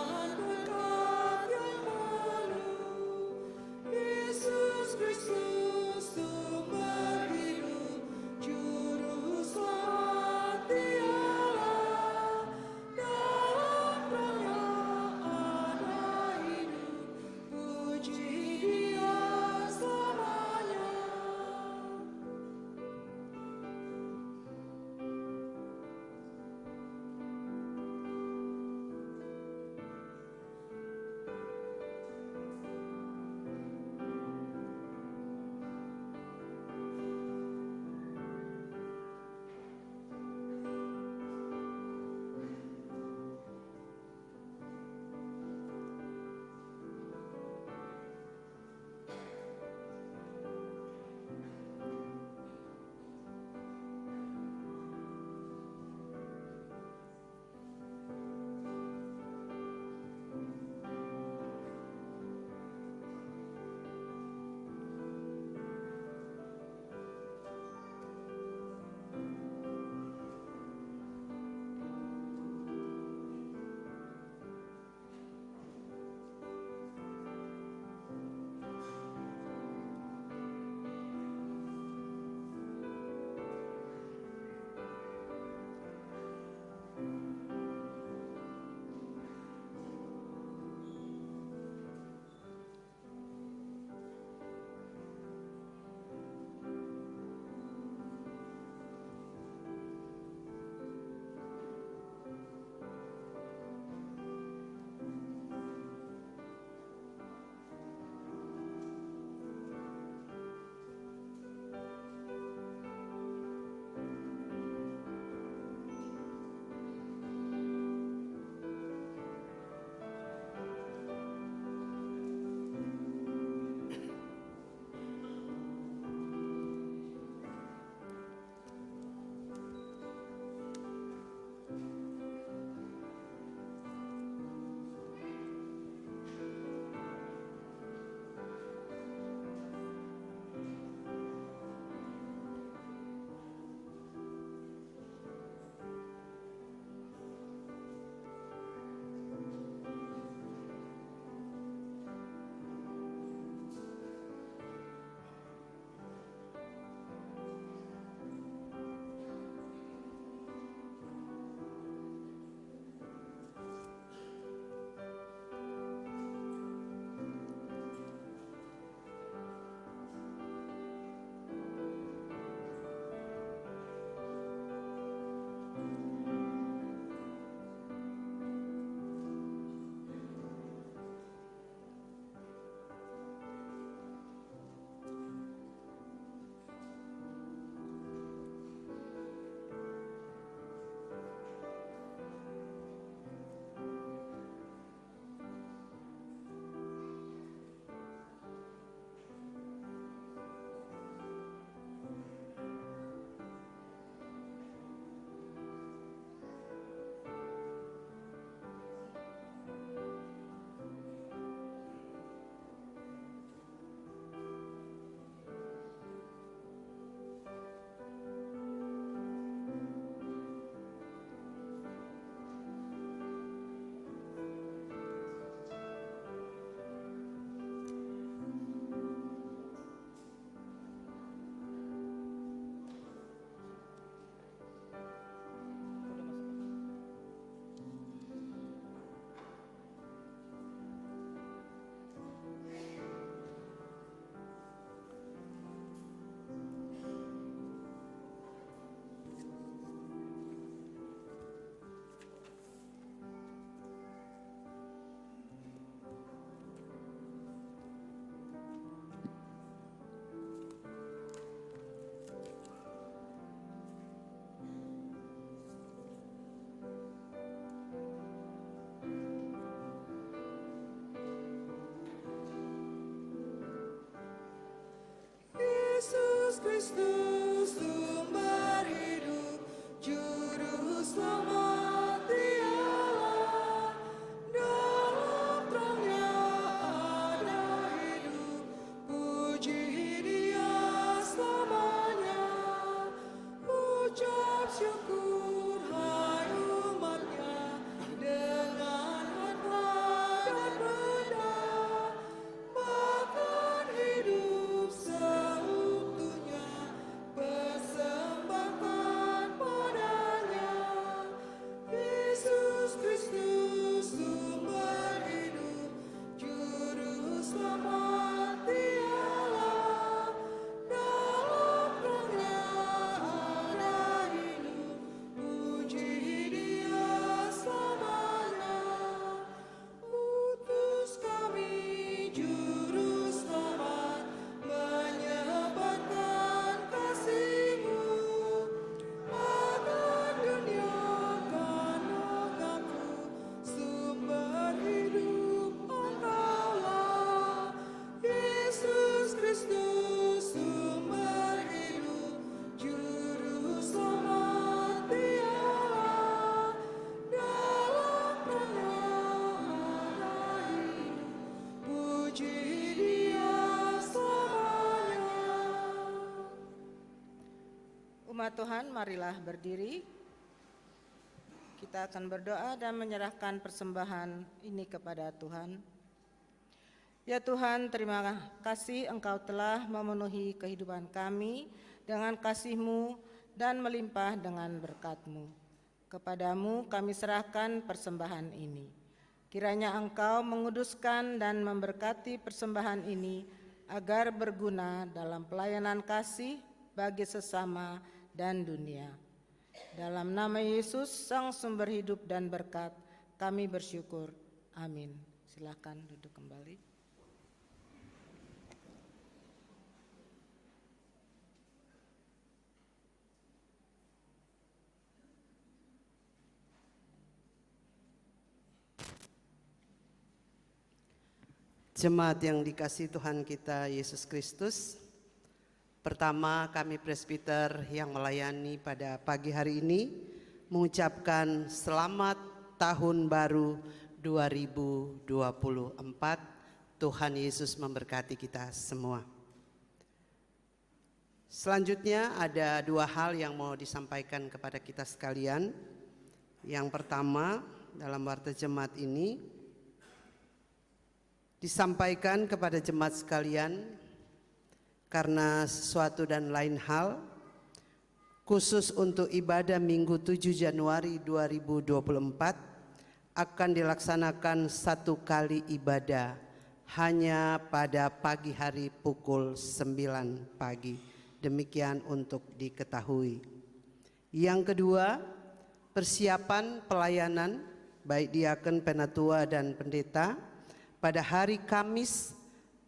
Kristus sumber hidup, juru selamat Dialah. Dalam terangnya ada hidup, puji Dia selamanya. Ucap syukur hai umatnya, dengan harta dan benda, bahkan hidup seutuhnya persembahkan padanya. Yesus Kristus sumber hidup, juru selamat Dialah. Dalam terangnya ada hidup, puji Dia selamanya. Utus kami juru selamat, menyebarkan kasih-Mu, agar dunia kan mengaku sumber hidup Engkau-lah. Yesus Kristus sumber hidup, juru selamat Dialah. Dalam terangnya ada hidup, puji Dia selamanya. Umat Tuhan, marilah berdiri. Kita akan berdoa dan menyerahkan persembahan ini kepada Tuhan. Ya Tuhan, terima kasih Engkau telah memenuhi kehidupan kami dengan kasih-Mu dan melimpah dengan berkat-Mu. Kepadamu kami serahkan persembahan ini. Kiranya Engkau menguduskan dan memberkati persembahan ini agar berguna dalam pelayanan kasih bagi sesama dan dunia. Dalam nama Yesus, Sang Sumber Hidup dan Berkat, kami bersyukur. Amin. Silakan duduk kembali. Jemaat yang dikasihi Tuhan kita Yesus Kristus, pertama kami presbiter yang melayani pada pagi hari ini mengucapkan selamat tahun baru 2024. Tuhan Yesus memberkati kita semua. Selanjutnya ada dua hal yang mau disampaikan kepada kita sekalian. Yang pertama, dalam warta jemaat ini disampaikan kepada jemaat sekalian karena sesuatu dan lain hal, khusus untuk ibadah Minggu 7 Januari 2024 akan dilaksanakan satu kali ibadah hanya pada pagi hari pukul 9 pagi. Demikian untuk diketahui. Yang kedua, persiapan pelayanan baik diaken, penatua dan pendeta pada hari Kamis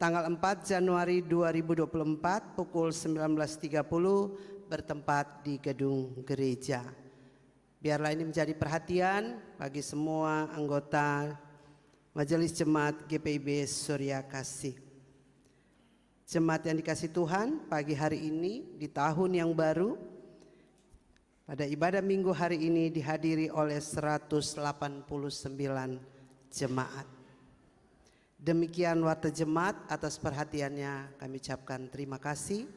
tanggal 4 Januari 2024 pukul 19.30 bertempat di gedung gereja. Biarlah ini menjadi perhatian bagi semua anggota Majelis Jemaat GPIB Surya Kasih. Jemaat yang dikasihi Tuhan, pagi hari ini di tahun yang baru, pada ibadah minggu hari ini dihadiri oleh 189 jemaat. Demikian warta jemaat, atas perhatiannya kami ucapkan terima kasih.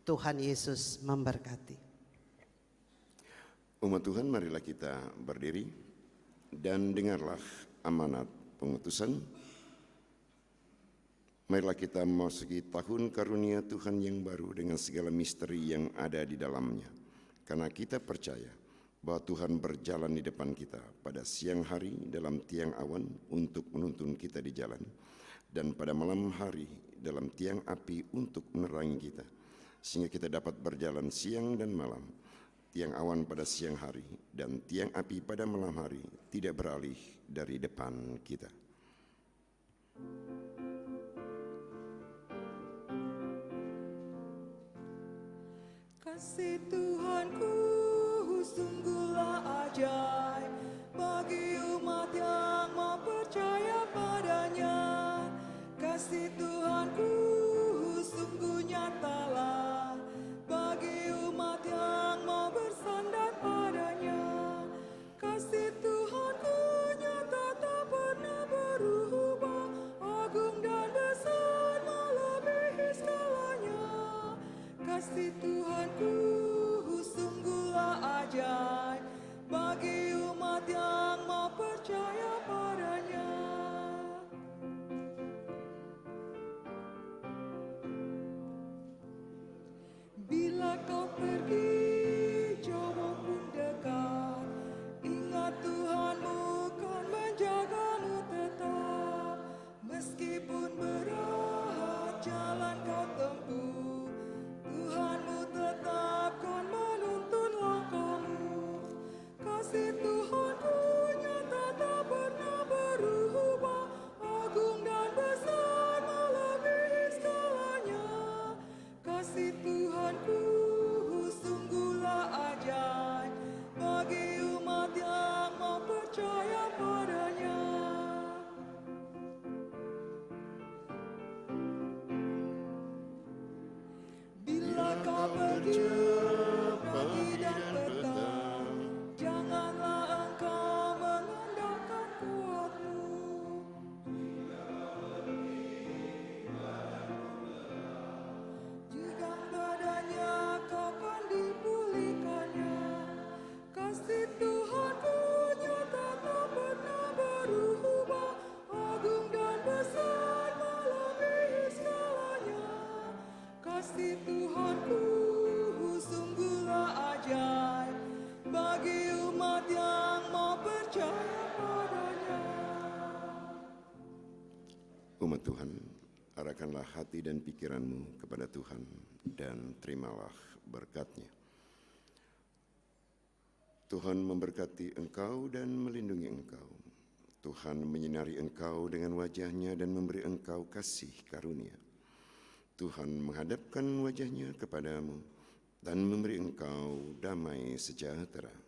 Tuhan Yesus memberkati. Umat Tuhan, marilah kita berdiri dan dengarlah amanat pengutusan. Marilah kita memasuki tahun karunia Tuhan yang baru dengan segala misteri yang ada di dalamnya. Karena kita percaya bahwa Tuhan berjalan di depan kita pada siang hari dalam tiang awan untuk menuntun kita di jalan, dan pada malam hari dalam tiang api untuk menerangi kita, sehingga kita dapat berjalan siang dan malam. Tiang awan pada siang hari dan tiang api pada malam hari tidak beralih dari depan kita. Kasih Tuhanku sungguhlah ajaib bagi umat yang mau percaya padanya. Kasih Tuhanku sungguh nyatalah umat yang mau percaya padanya. Umat Tuhan, arahkanlah hati dan pikiranmu kepada Tuhan dan terimalah berkat-Nya. Tuhan memberkati engkau dan melindungi engkau. Tuhan menyinari engkau dengan wajah-Nya dan memberi engkau kasih karunia. Tuhan menghadapkan wajah-Nya kepadamu dan memberi engkau damai sejahtera.